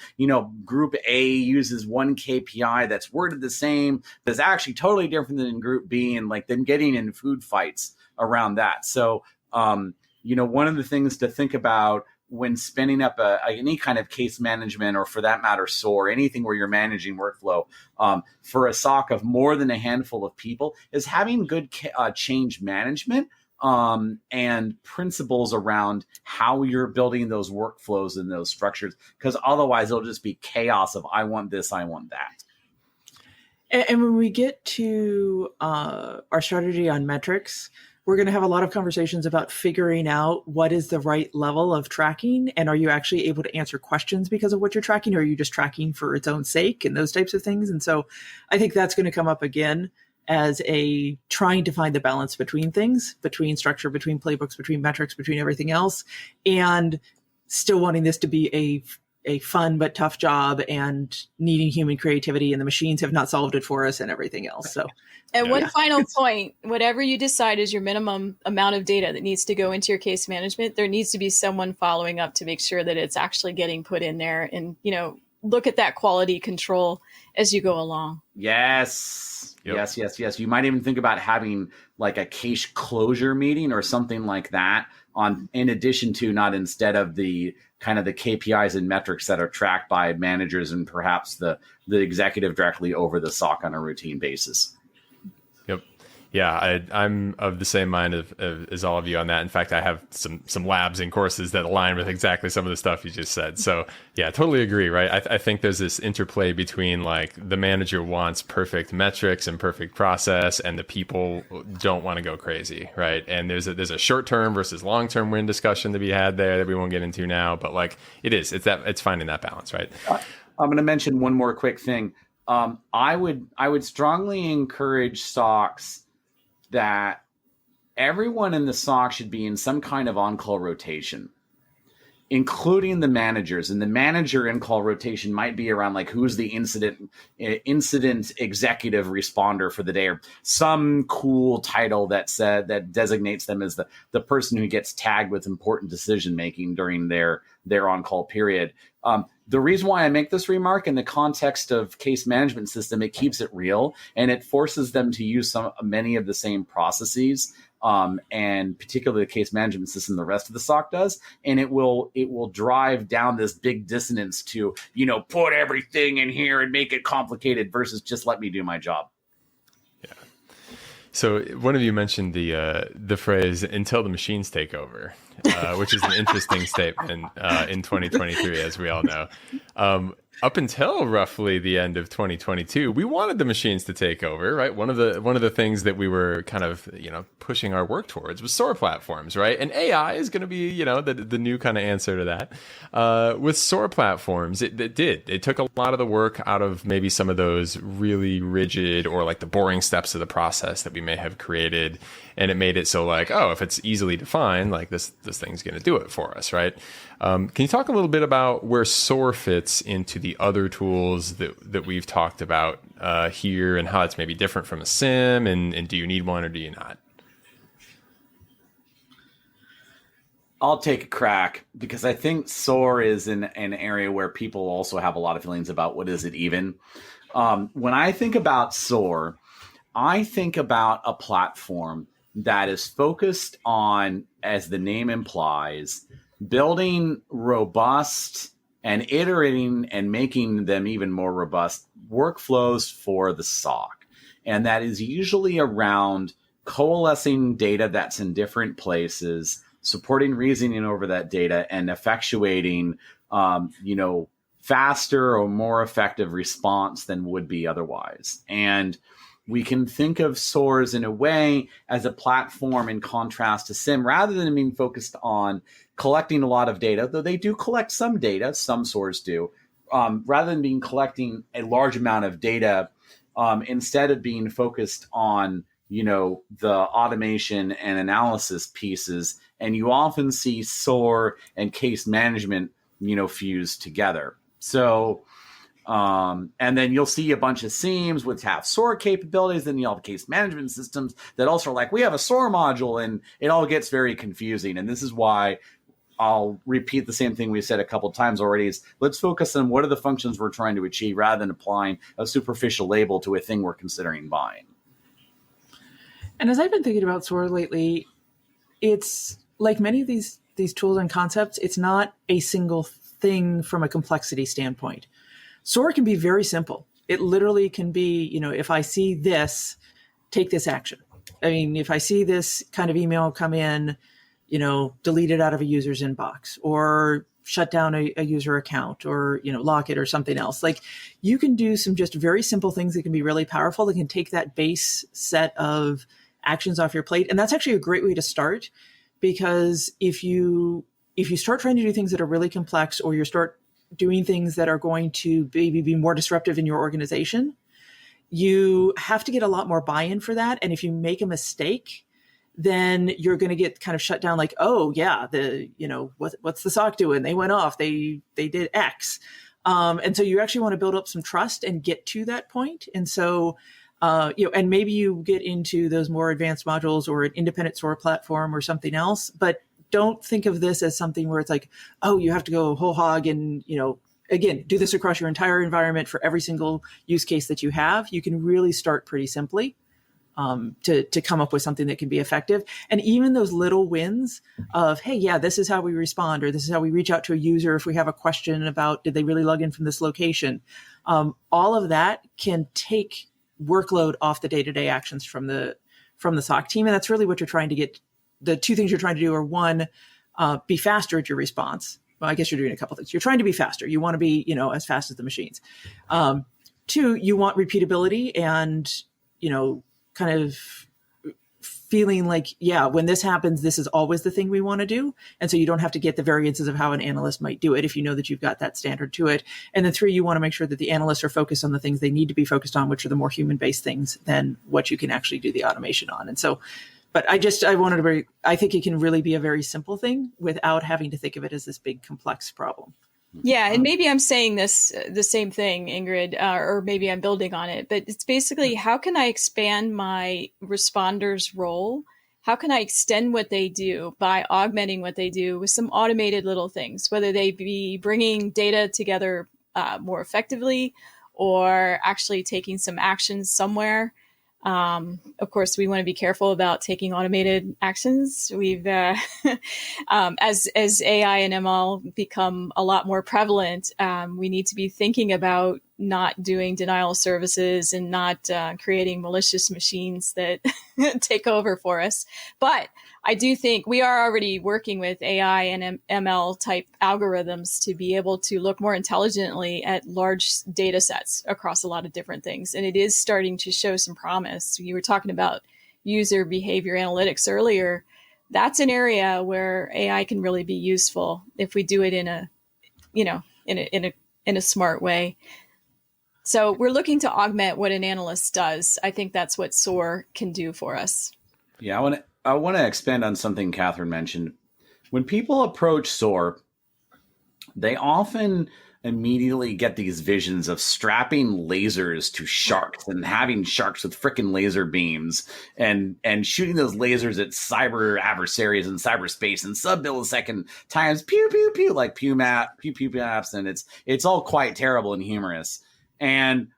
C: group A uses one KPI that's worded the same, that's actually totally different than group B, and like them getting in food fights around that. So, one of the things to think about when spinning up any kind of case management, or for that matter, SOAR, anything where you're managing workflow for a SOC of more than a handful of people, is having good change management and principles around how you're building those workflows and those structures, because otherwise it'll just be chaos of I want this, I want that.
E: And when we get to our strategy on metrics, we're going to have a lot of conversations about figuring out what is the right level of tracking, and are you actually able to answer questions because of what you're tracking, or are you just tracking for its own sake, and those types of things. And so I think that's going to come up again as a trying to find the balance between things, between structure, between playbooks, between metrics, between everything else, and still wanting this to be a fun but tough job and needing human creativity, and the machines have not solved it for us and everything else. So,
D: and one final point, whatever you decide is your minimum amount of data that needs to go into your case management, there needs to be someone following up to make sure that it's actually getting put in there, and, look at that quality control as you go along.
C: Yes.
B: Yep.
C: Yes. You might even think about having like a case closure meeting or something like that in addition to, not instead of the kind of the KPIs and metrics that are tracked by managers and perhaps the executive directly over the SOC on a routine basis.
B: Yep. Yeah, I'm of the same mind as all of you on that. In fact, I have some labs and courses that align with exactly some of the stuff you just said. So yeah, totally agree, right? I think there's this interplay between like the manager wants perfect metrics and perfect process, and the people don't want to go crazy, right? And there's a short-term versus long-term win discussion to be had there that we won't get into now, but like it's finding that balance, right?
C: I'm going to mention one more quick thing. I would strongly encourage SOCs that everyone in the SOC should be in some kind of on-call rotation, including the managers. And the manager in-call rotation might be around like who's the incident executive responder for the day, or some cool title that designates them as the person who gets tagged with important decision making during their on-call period. The reason why I make this remark in the context of case management system, it keeps it real, and it forces them to use many of the same processes, and particularly the case management system the rest of the SOC does, and it will drive down this big dissonance to put everything in here and make it complicated versus just let me do my job.
B: Yeah. So one of you mentioned the phrase "until the machines take over," which is an interesting statement in 2023, as we all know. Up until roughly the end of 2022, we wanted the machines to take over, right? One of the things that we were kind of pushing our work towards was SOAR platforms, right? And AI is going to be the new kind of answer to that. With SOAR platforms, it took a lot of the work out of maybe some of those really rigid or like the boring steps of the process that we may have created, and it made it so like, oh, if it's easily defined, like this thing's going to do it for us, right? Can you talk a little bit about where SOAR fits into the other tools that we've talked about here, and how it's maybe different from a SIEM, and do you need one or do you not?
C: I'll take a crack, because I think SOAR is an area where people also have a lot of feelings about what is it even. When I think about SOAR, I think about a platform that is focused on, as the name implies, building robust and iterating and making them even more robust workflows for the SOC. And that is usually around coalescing data that's in different places, supporting reasoning over that data, and effectuating, faster or more effective response than would be otherwise. And we can think of SOARs in a way as a platform in contrast to SIEM, rather than being focused on collecting a lot of data, though they do collect some data, some SOARs do, rather than being collecting a large amount of data, instead of being focused on, the automation and analysis pieces. And you often see SOAR and case management, fused together. So, and then you'll see a bunch of SIEMs which have SOAR capabilities, and you have case management systems that also are like, we have a SOAR module, and it all gets very confusing. And this is why I'll repeat the same thing we've said a couple of times already, is let's focus on what are the functions we're trying to achieve rather than applying a superficial label to a thing we're considering buying.
E: And as I've been thinking about SOAR lately, it's like many of these tools and concepts, it's not a single thing from a complexity standpoint. SOAR can be very simple. It literally can be, if I see this, take this action. I mean, if I see this kind of email come in, delete it out of a user's inbox, or shut down a user account, or, lock it, or something else. Like, you can do some just very simple things that can be really powerful. That can take that base set of actions off your plate. And that's actually a great way to start, because if you start trying to do things that are really complex, or you start doing things that are going to maybe be more disruptive in your organization, you have to get a lot more buy-in for that. And if you make a mistake, then you're going to get kind of shut down, like, oh yeah, what's the SOC doing? They went off, they did X. And so you actually want to build up some trust and get to that point. And so, and maybe you get into those more advanced modules or an independent SOAR platform or something else, but don't think of this as something where it's like, oh, you have to go whole hog and, again, do this across your entire environment for every single use case that you have. You can really start pretty simply to come up with something that can be effective. And even those little wins of, hey, yeah, this is how we respond, or this is how we reach out to a user if we have a question about, did they really log in from this location? All of that can take workload off the day-to-day actions from the SOC team. And that's really what you're trying to get. The two things you're trying to do are, one, be faster at your response. Well, I guess you're doing a couple things. You're trying to be faster. You want to be, as fast as the machines. Two, you want repeatability and, kind of feeling like, yeah, when this happens, this is always the thing we want to do. And so you don't have to get the variances of how an analyst might do it if you know that you've got that standard to it. And then three, you want to make sure that the analysts are focused on the things they need to be focused on, which are the more human-based things than what you can actually do the automation on. And so, but I think it can really be a very simple thing without having to think of it as this big complex problem.
D: Yeah, and maybe I'm saying the same thing, Ingrid, or maybe I'm building on it, but it's basically, how can I expand my responders' role? How can I extend what they do by augmenting what they do with some automated little things, whether they be bringing data together more effectively, or actually taking some actions somewhere. Of course, we want to be careful about taking automated actions. We've, as AI and ML become a lot more prevalent, we need to be thinking about not doing denial of services and not creating malicious machines that take over for us. But I do think we are already working with AI and ML type algorithms to be able to look more intelligently at large data sets across a lot of different things. And it is starting to show some promise. You were talking about user behavior analytics earlier. That's an area where AI can really be useful if we do it in a smart way. So we're looking to augment what an analyst does. I think that's what SOAR can do for us.
C: Yeah, I want to expand on something Kathryn mentioned. When people approach SOAR, they often immediately get these visions of strapping lasers to sharks and having sharks with frickin' laser beams and shooting those lasers at cyber adversaries in cyberspace in sub-millisecond times, pew, pew, pew, like pew maps, and it's all quite terrible and humorous. And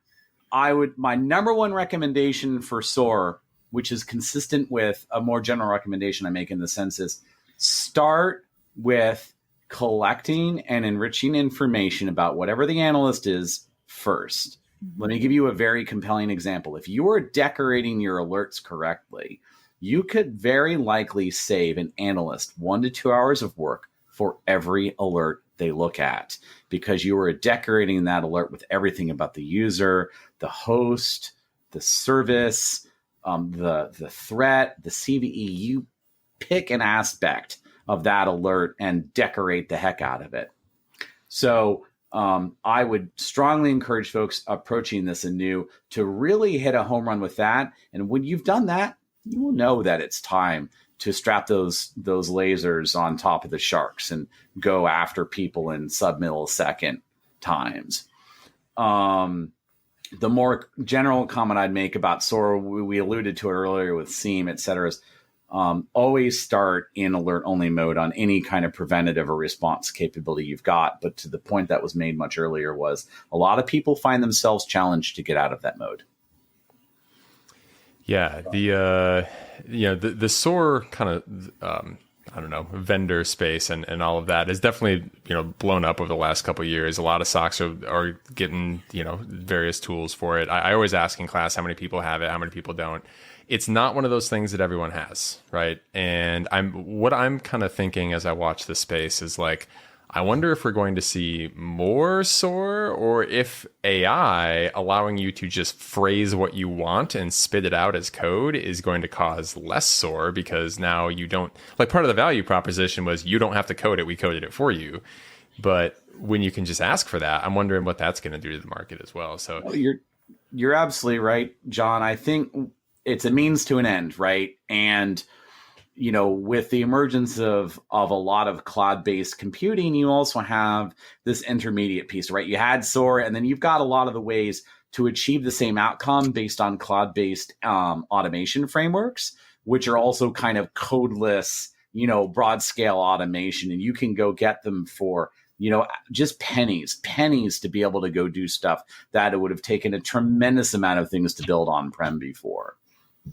C: my number one recommendation for SOAR, which is consistent with a more general recommendation I make in the sense, is start with collecting and enriching information about whatever the analyst is first. Let me give you a very compelling example. If you are decorating your alerts correctly, you could very likely save an analyst 1 to 2 hours of work for every alert they look at, because you are decorating that alert with everything about the user, the host, the service, the threat, the CVE. You pick an aspect of that alert and decorate the heck out of it. So I would strongly encourage folks approaching this anew to really hit a home run with that. And when you've done that, you will know that it's time to strap those lasers on top of the sharks and go after people in sub-millisecond times. The more general comment I'd make about SOAR, we alluded to it earlier with SIEM, et cetera, is always start in alert-only mode on any kind of preventative or response capability you've got. But to the point that was made much earlier was a lot of people find themselves challenged to get out of that mode.
B: Yeah, the SOAR kind of vendor space and all of that is definitely blown up over the last couple of years. A lot of SOCs are getting various tools for it. I always ask in class how many people have it, how many people don't. It's not one of those things that everyone has, right? And what I'm kind of thinking as I watch this space is like, I wonder if we're going to see more SOAR, or if AI allowing you to just phrase what you want and spit it out as code is going to cause less SOAR, because now you don't, like, part of the value proposition was you don't have to code it, we coded it for you. But when you can just ask for that, I'm wondering what that's going to do to the market as well. So
C: you're absolutely right, John. I think it's a means to an end, right? And with the emergence of a lot of cloud-based computing, you also have this intermediate piece, right? You had SOAR, and then you've got a lot of the ways to achieve the same outcome based on cloud-based automation frameworks, which are also kind of codeless, broad-scale automation. And you can go get them for, just pennies to be able to go do stuff that it would have taken a tremendous amount of things to build on-prem before.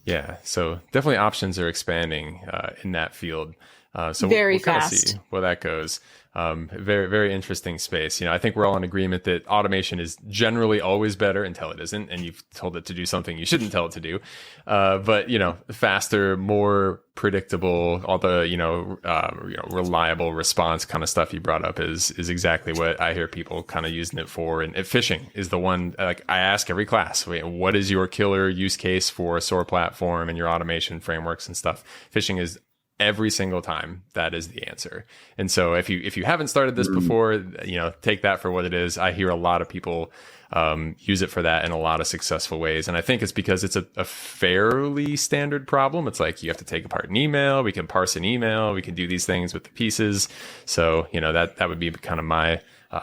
B: Yeah, so definitely options are expanding in that field. So
D: very
B: we'll kind of
D: fast.
B: see where that goes. Very, very interesting space. I think we're all in agreement that automation is generally always better until it isn't, and you've told it to do something you shouldn't tell it to do. But faster, more predictable, all the reliable response kind of stuff you brought up is exactly what I hear people kind of using it for. And phishing is the one. Like, I ask every class, what is your killer use case for a SOAR platform and your automation frameworks and stuff? Phishing is every single time that is the answer. And so if you haven't started this before, take that for what it is. I hear a lot of people use it for that in a lot of successful ways. And I think it's because it's a fairly standard problem. It's like, you have to take apart an email. We can parse an email. We can do these things with the pieces. So, that would be kind of my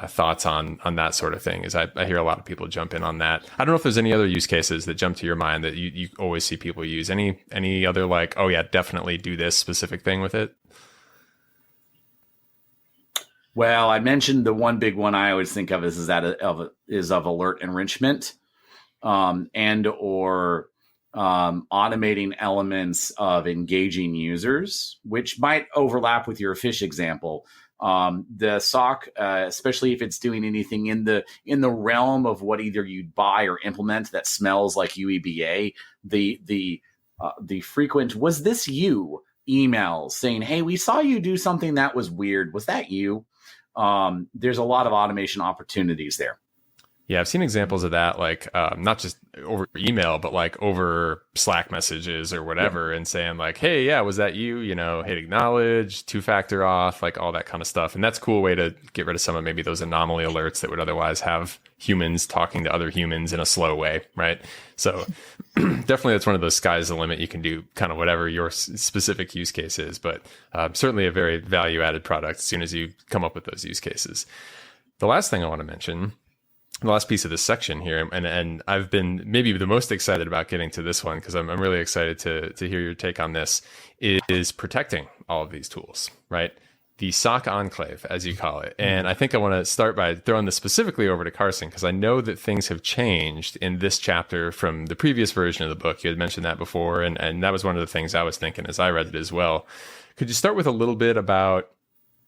B: thoughts on that sort of thing. Is I hear a lot of people jump in on that. I don't know if there's any other use cases that jump to your mind that you always see people use. Any other, like, oh yeah, definitely do this specific thing with it?
C: Well, I mentioned the one big one I always think of is of alert enrichment, and or automating elements of engaging users, which might overlap with your fish example. The SOC, especially if it's doing anything in the realm of what either you'd buy or implement that smells like UEBA, the frequent "was this you" emails saying, "Hey, we saw you do something that was weird. Was that you?" There's a lot of automation opportunities there.
B: Yeah, I've seen examples of that, like not just over email, but like over Slack messages or whatever, and saying like, "Hey, yeah, was that you?" Hit acknowledge, 2-factor auth, like all that kind of stuff. And that's a cool way to get rid of some of maybe those anomaly alerts that would otherwise have humans talking to other humans in a slow way, right? So definitely that's one of those sky's the limit. You can do kind of whatever your specific use case is, but certainly a very value-added product as soon as you come up with those use cases. The last thing I want to mention, the last piece of this section here, and I've been maybe the most excited about getting to this one because I'm really excited to hear your take on this, is protecting all of these tools, right? The SOC enclave, as you call it. And I think I want to start by throwing this specifically over to Carson, because I know that things have changed in this chapter from the previous version of the book. You had mentioned that before, and that was one of the things I was thinking as I read it as well. Could you start with a little bit about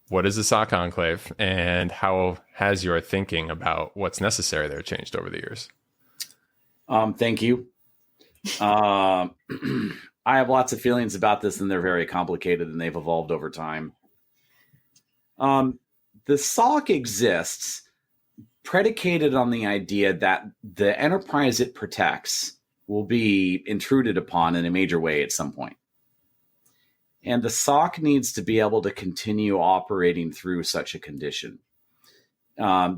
B: what is the SOC enclave, and how has your thinking about what's necessary there changed over the years?
C: Thank you. I have lots of feelings about this, and they're very complicated, and they've evolved over time. The SOC exists predicated on the idea that the enterprise it protects will be intruded upon in a major way at some point. And the SOC needs to be able to continue operating through such a condition.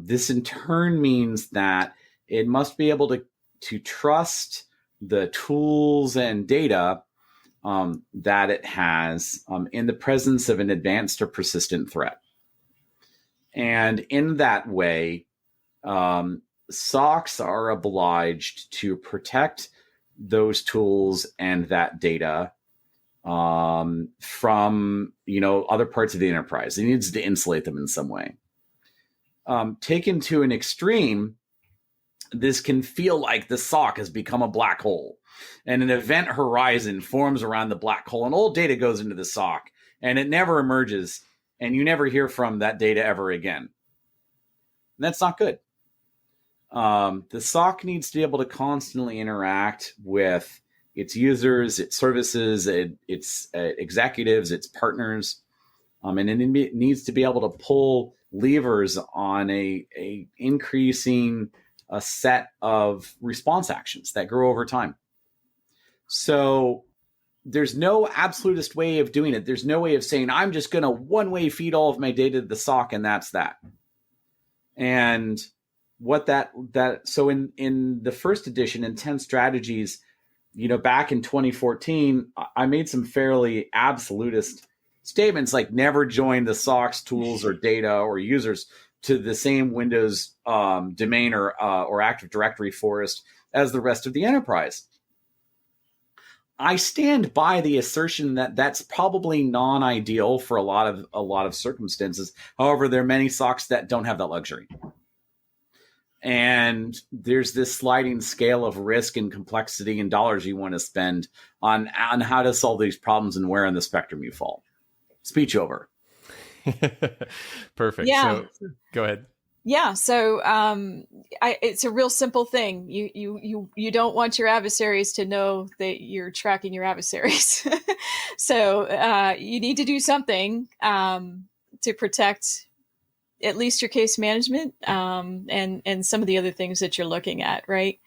C: This in turn means that it must be able to trust the tools and data that it has in the presence of an advanced or persistent threat. And in that way, SOCs are obliged to protect those tools and that data from, other parts of the enterprise. It needs to insulate them in some way. Taken to an extreme, this can feel like the SOC has become a black hole, and an event horizon forms around the black hole, and all data goes into the SOC, and it never emerges, and you never hear from that data ever again. And that's not good. The SOC needs to be able to constantly interact with its users, its services, its executives, its partners, and it needs to be able to pull levers on a increasing set of response actions that grow over time. So there's no absolutist way of doing it. There's no way of saying, I'm just going to one-way feed all of my data to the SOC, and that's that. And what so in the first edition, in 10 strategies, back in 2014, I made some fairly absolutist statements like never join the SOC's tools or data or users to the same Windows domain or Active Directory forest as the rest of the enterprise. I stand by the assertion that that's probably non-ideal for a lot of circumstances. However, there are many SOCs that don't have that luxury. And there's this sliding scale of risk and complexity and dollars you want to spend on how to solve these problems and where in the spectrum you fall. Speech over.
B: Perfect.
D: Yeah.
B: So go ahead.
D: Yeah. So it's a real simple thing. You don't want your adversaries to know that you're tracking your adversaries. So you need to do something to protect at least your case management and some of the other things that you're looking at, right?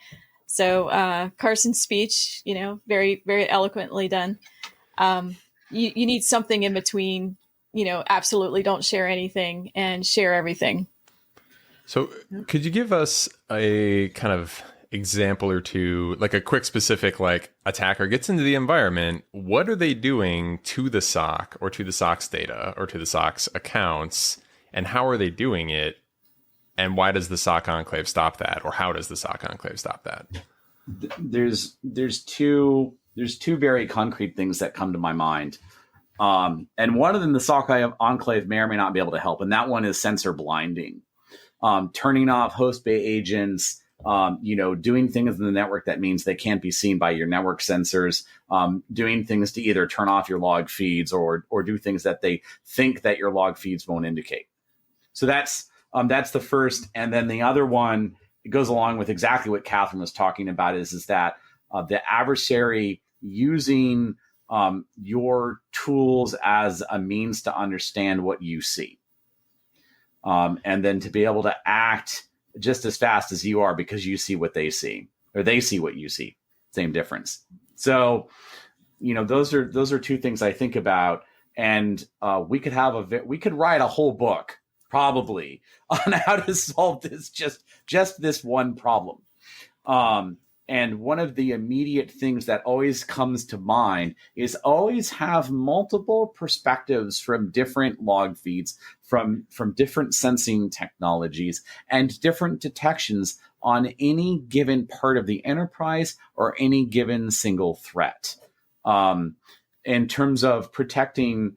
D: So Carson's speech, very, very eloquently done. You need something in between, absolutely don't share anything and share everything.
B: So could you give us a kind of example or two, like a quick specific, like attacker gets into the environment, what are they doing to the SOC or to the SOC's data or to the SOC's accounts, and how are they doing it? And why does the SOC Enclave stop that? Or how does the SOC Enclave stop that?
C: There's two very concrete things that come to my mind. And one of them, the SOC Enclave may or may not be able to help. And that one is sensor blinding. Turning off host bay agents, doing things in the network that means they can't be seen by your network sensors, doing things to either turn off your log feeds or do things that they think that your log feeds won't indicate. So that's the first. And then the other one, it goes along with exactly what Kathryn was talking about, is that the adversary using your tools as a means to understand what you see. And then to be able to act just as fast as you are because you see what they see, or they see what you see. Same difference. So, those are two things I think about, and we could write a whole book probably on how to solve this just this one problem. And one of the immediate things that always comes to mind is always have multiple perspectives from different log feeds, from different sensing technologies, and different detections on any given part of the enterprise or any given single threat. In terms of protecting,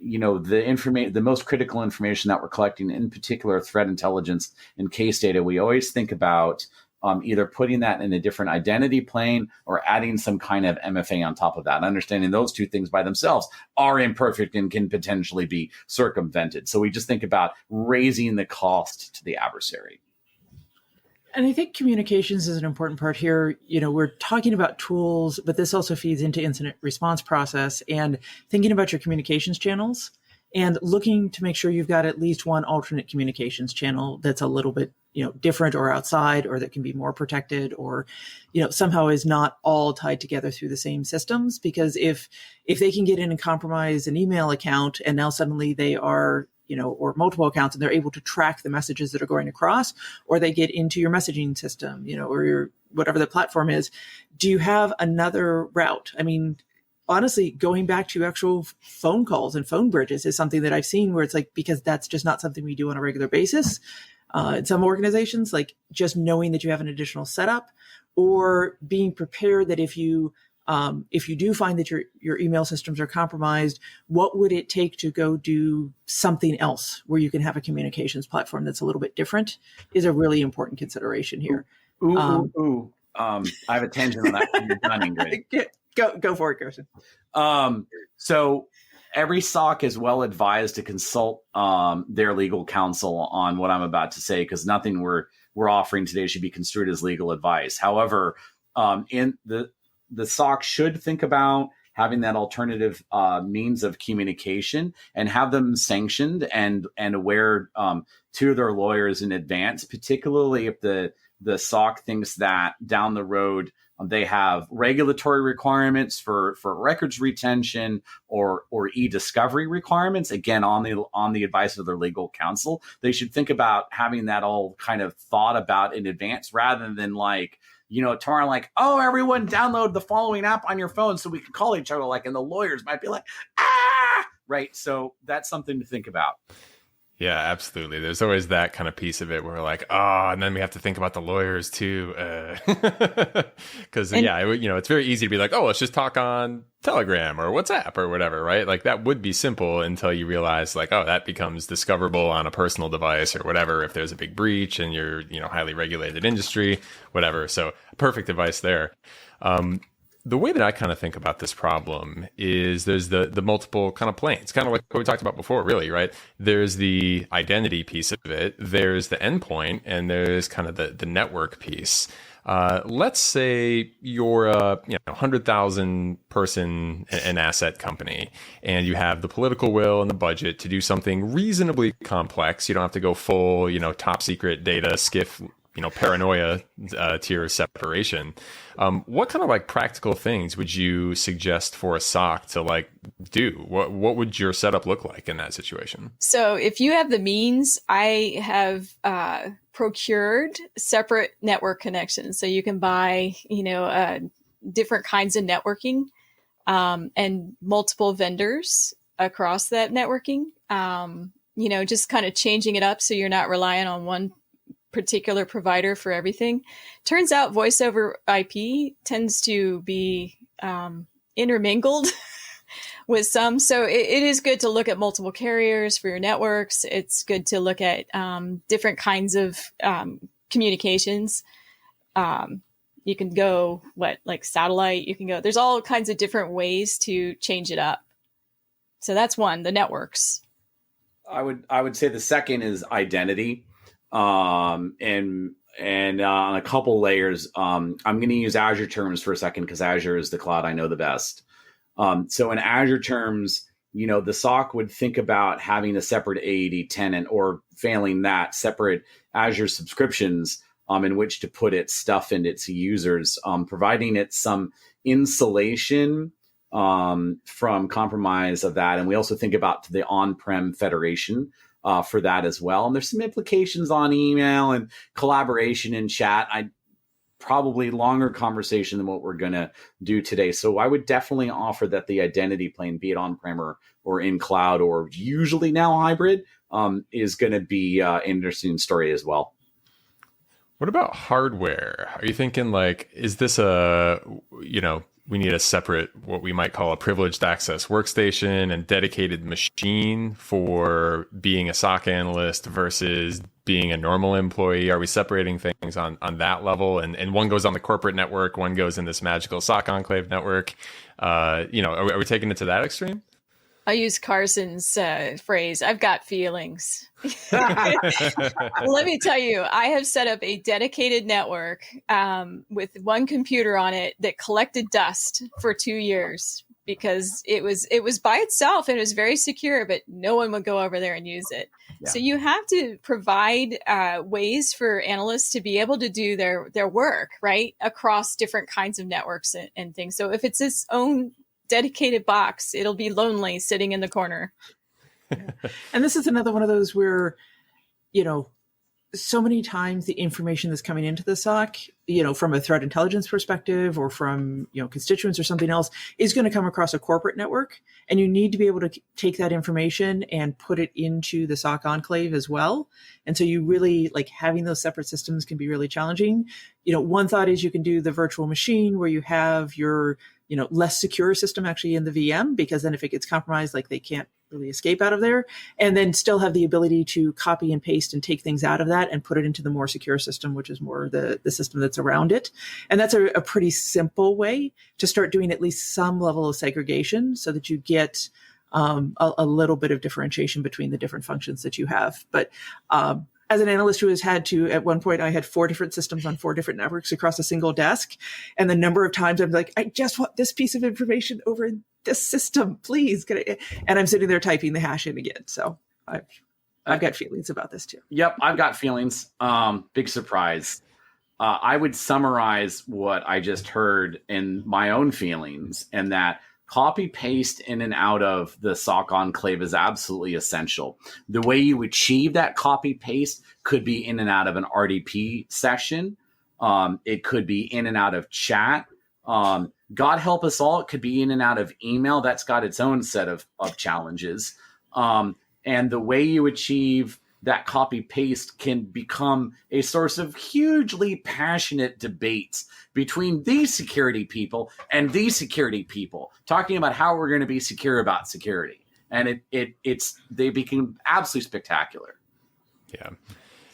C: the most critical information that we're collecting, in particular threat intelligence and case data, we always think about either putting that in a different identity plane or adding some kind of MFA on top of that. And understanding those two things by themselves are imperfect and can potentially be circumvented. So we just think about raising the cost to the adversary.
E: And I think communications is an important part here. We're talking about tools, but this also feeds into incident response process and thinking about your communications channels and looking to make sure you've got at least one alternate communications channel that's a little bit, different or outside, or that can be more protected, or, somehow is not all tied together through the same systems. Because if they can get in and compromise an email account, and now suddenly they are, or multiple accounts, and they're able to track the messages that are going across, or they get into your messaging system, or your whatever the platform is, do you have another route? I mean, honestly, going back to actual phone calls and phone bridges is something that I've seen where it's like, because that's just not something we do on a regular basis. In some organizations, like just knowing that you have an additional setup, or being prepared that if you do find that your email systems are compromised, what would it take to go do something else where you can have a communications platform that's a little bit different, is a really important consideration here.
C: I have a tangent on that when you're done, Ingrid.
E: Go for it, Carson.
C: So every SOC is well advised to consult their legal counsel on what I'm about to say, because nothing we're offering today should be construed as legal advice. However, in the SOC should think about having that alternative means of communication and have them sanctioned and aware to their lawyers in advance, particularly if the SOC thinks that down the road they have regulatory requirements for records retention or e-discovery requirements. Again, on the advice of their legal counsel, they should think about having that all kind of thought about in advance, rather than tomorrow, like, oh, everyone download the following app on your phone so we can call each other, and the lawyers might be like, right. So that's something to think about.
B: Yeah, absolutely. There's always that kind of piece of it where we're like, and then we have to think about the lawyers too. Because it's very easy to be like, oh, let's just talk on Telegram or WhatsApp or whatever, right? Like that would be simple until you realize like, oh, that becomes discoverable on a personal device or whatever, if there's a big breach and you're, highly regulated industry, whatever. So perfect advice there. The way that I kind of think about this problem is there's the multiple kind of planes, kind of like what we talked about before, really, right? There's the identity piece of it, there's the endpoint, and there's kind of the network piece. Let's say you're a 100,000 person an asset company, and you have the political will and the budget to do something reasonably complex. You don't have to go full, top secret data skiff, paranoia tier separation. What kind of like practical things would you suggest for a SOC to like do? What would your setup look like in that situation?
D: So if you have the means, I have procured separate network connections. So you can buy, different kinds of networking and multiple vendors across that networking. Just kind of changing it up so you're not relying on one particular provider for everything. Turns out voice over IP tends to be intermingled with some. So it is good to look at multiple carriers for your networks. It's good to look at different kinds of communications. You can go like satellite. You can go. There's all kinds of different ways to change it up. So that's one, the networks.
C: I would say the second is identity. And on a couple layers, I'm going to use Azure terms for a second because Azure is the cloud I know the best. So in Azure terms, the SOC would think about having a separate AAD tenant, or failing that, separate Azure subscriptions in which to put its stuff and its users, providing it some insulation from compromise of that. And we also think about the on-prem federation for that as well. And there's some implications on email and collaboration and chat. Probably longer conversation than what we're going to do today. So I would definitely offer that the identity plane, be it on-prem or in cloud, or usually now hybrid, is going to be an interesting story as well.
B: What about hardware? Are you thinking like, is this we need a separate, what we might call a privileged access workstation and dedicated machine for being a SOC analyst versus being a normal employee? Are we separating things on that level? And one goes on the corporate network, one goes in this magical SOC enclave network. Are we taking it to that extreme?
D: I use Carson's phrase, I've got feelings. Let me tell you, I have set up a dedicated network with one computer on it that collected dust for 2 years because it was by itself and it was very secure, but no one would go over there and use it. Yeah. So you have to provide ways for analysts to be able to do their work, right, across different kinds of networks and things. So if it's its own dedicated box, it'll be lonely sitting in the corner.
E: Yeah. And this is another one of those where, so many times the information that's coming into the SOC, from a threat intelligence perspective or from, constituents or something else, is going to come across a corporate network. And you need to be able to take that information and put it into the SOC enclave as well. And so you really, having those separate systems can be really challenging. One thought is you can do the virtual machine where you have your, less secure system actually in the VM, because then if it gets compromised, they can't really escape out of there, and then still have the ability to copy and paste and take things out of that and put it into the more secure system, which is more the system that's around it. And that's a pretty simple way to start doing at least some level of segregation so that you get a little bit of differentiation between the different functions that you have. But as an analyst who has had to, at one point, I had 4 different systems on 4 different networks across a single desk. And the number of times I'm like, I just want this piece of information over in this system, please. And I'm sitting there typing the hash in again. So I've got feelings about this too.
C: Yep, I've got feelings. Big surprise. I would summarize what I just heard in my own feelings, and that copy paste in and out of the SOC enclave is absolutely essential. The way you achieve that copy paste could be in and out of an RDP session. It could be in and out of chat. God help us all, it could be in and out of email. That's got its own set of challenges. And the way you achieve that copy paste can become a source of hugely passionate debates between these security people and these security people, talking about how we're going to be secure about security. And they become absolutely spectacular.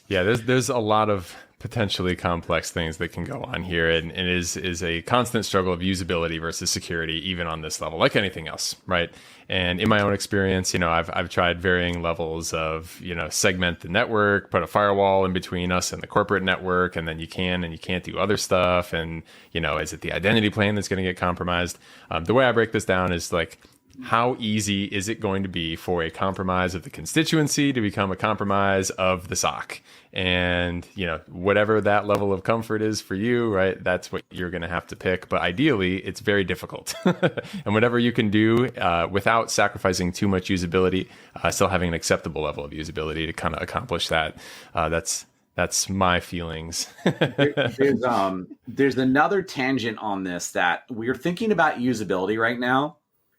B: Yeah. There's a lot of potentially complex things that can go on here, and it is a constant struggle of usability versus security, even on this level, like anything else, right? And in my own experience, I've tried varying levels of, segment the network, put a firewall in between us and the corporate network, and then you can and you can't do other stuff. And, is it the identity plane that's going to get compromised? The way I break this down is how easy is it going to be for a compromise of the constituency to become a compromise of the SOC? And, whatever that level of comfort is for you, right, that's what you're going to have to pick. But ideally, it's very difficult. And whatever you can do without sacrificing too much usability, still having an acceptable level of usability to kind of accomplish that, that's my feelings.
C: There's another tangent on this that we're thinking about usability right now,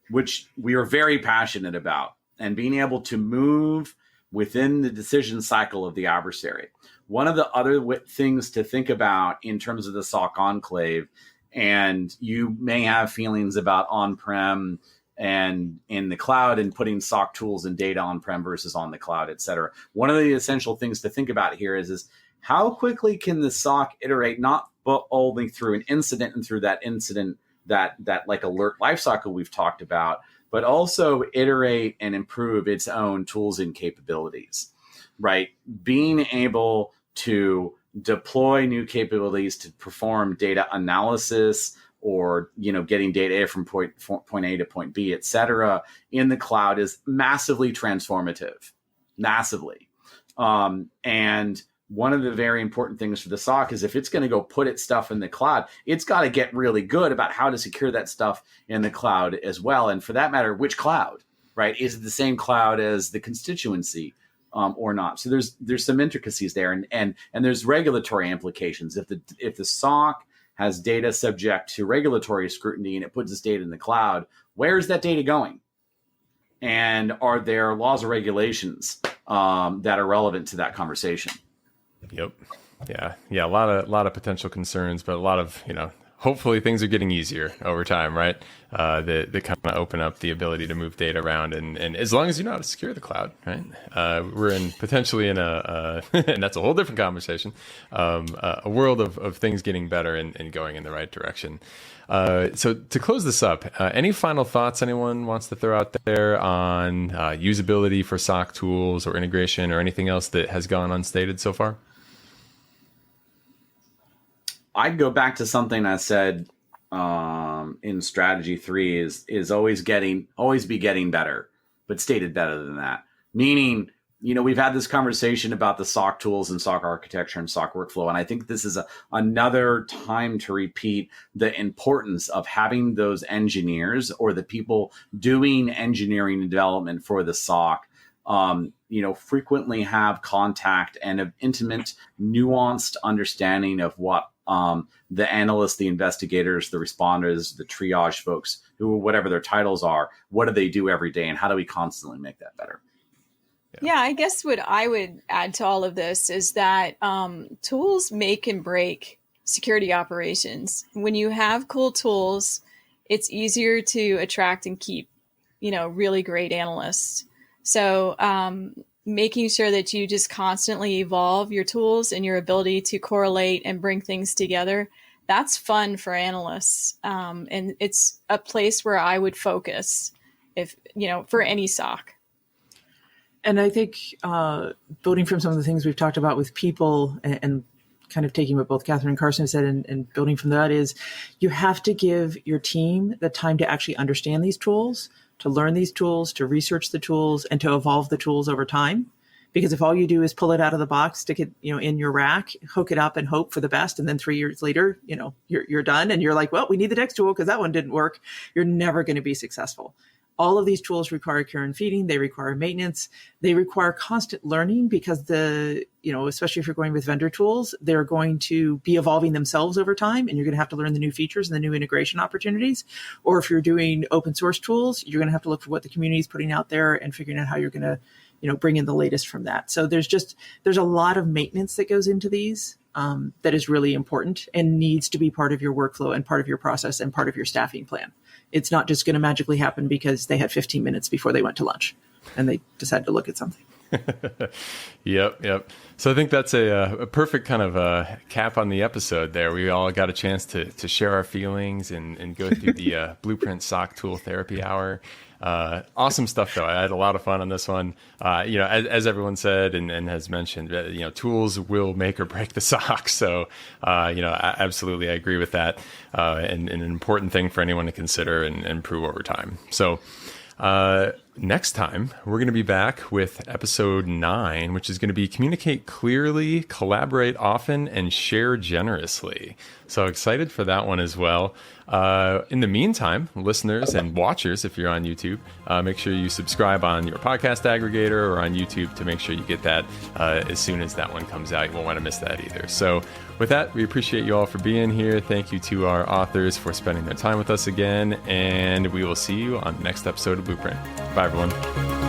C: which we are very passionate about, and being able to move within the decision cycle of the adversary. One of the other things to think about in terms of the SOC enclave, and you may have feelings about on-prem and in the cloud and putting SOC tools and data on-prem versus on the cloud, et cetera. One of the essential things to think about here is how quickly can the SOC iterate, not only through an incident and through that incident, that alert lifecycle we've talked about, but also iterate and improve its own tools and capabilities, right? Being able to deploy new capabilities to perform data analysis or, getting data from point A to point B, et cetera, in the cloud is massively transformative, massively. And one of the very important things for the SOC is if it's going to go put its stuff in the cloud, it's got to get really good about how to secure that stuff in the cloud as well. And for that matter, which cloud, right? Is it the same cloud as the constituency or not? So there's some intricacies there, and there's regulatory implications. If the SOC has data subject to regulatory scrutiny and it puts its data in the cloud, where is that data going? And are there laws or regulations that are relevant to that conversation?
B: Yep. Yeah. A lot of potential concerns, but a lot of, hopefully things are getting easier over time, right? That kind of open up the ability to move data around, and as long as you know how to secure the cloud, right? We're potentially in a and that's a whole different conversation, a world of things getting better and going in the right direction. So to close this up, any final thoughts anyone wants to throw out there on usability for SOC tools or integration or anything else that has gone unstated so far?
C: I'd go back to something I said in strategy 3 is always be getting better, but stated better than that. Meaning, we've had this conversation about the SOC tools and SOC architecture and SOC workflow. And I think this is another time to repeat the importance of having those engineers or the people doing engineering and development for the SOC, frequently have contact and an intimate, nuanced understanding of what the analysts, the investigators, the responders, the triage folks, who, whatever their titles are, what do they do every day, and how do we constantly make that better?
D: Yeah, I guess what I would add to all of this is that tools make and break security operations. When you have cool tools, it's easier to attract and keep, really great analysts. So making sure that you just constantly evolve your tools and your ability to correlate and bring things together, that's fun for analysts. And it's a place where I would focus for any SOC.
E: And I think building from some of the things we've talked about with people and kind of taking what both Kathryn and Carson said and building from that is you have to give your team the time to actually understand these tools, to learn these tools, to research the tools, and to evolve the tools over time. Because if all you do is pull it out of the box, stick it, in your rack, hook it up and hope for the best, and then 3 years later, you're done and you're like, well, we need the next tool because that one didn't work, you're never going to be successful. All of these tools require care and feeding. They require maintenance. They require constant learning because especially if you're going with vendor tools, they're going to be evolving themselves over time, and you're going to have to learn the new features and the new integration opportunities. Or if you're doing open source tools, you're going to have to look for what the community is putting out there and figuring out how you're going to, bring in the latest from that. So there's a lot of maintenance that goes into these that is really important and needs to be part of your workflow and part of your process and part of your staffing plan. It's not just going to magically happen because they had 15 minutes before they went to lunch and they decided to look at something.
B: Yep. So I think that's a perfect kind of cap on the episode there. We all got a chance to share our feelings and go through the Blueprint SOC Tool Therapy Hour. Awesome stuff, though. I had a lot of fun on this one. As everyone said and has mentioned, tools will make or break the SOC. So, absolutely, I agree with that. And an important thing for anyone to consider and improve over time. So, next time, we're going to be back with episode 9, which is going to be communicate clearly, collaborate often, and share generously. So excited for that one as well. In the meantime, listeners and watchers, if you're on YouTube, make sure you subscribe on your podcast aggregator or on YouTube to make sure you get that as soon as that one comes out. You won't want to miss that either. So with that, we appreciate you all for being here. Thank you to our authors for spending their time with us again. And we will see you on the next episode of Blueprint. Bye, everyone.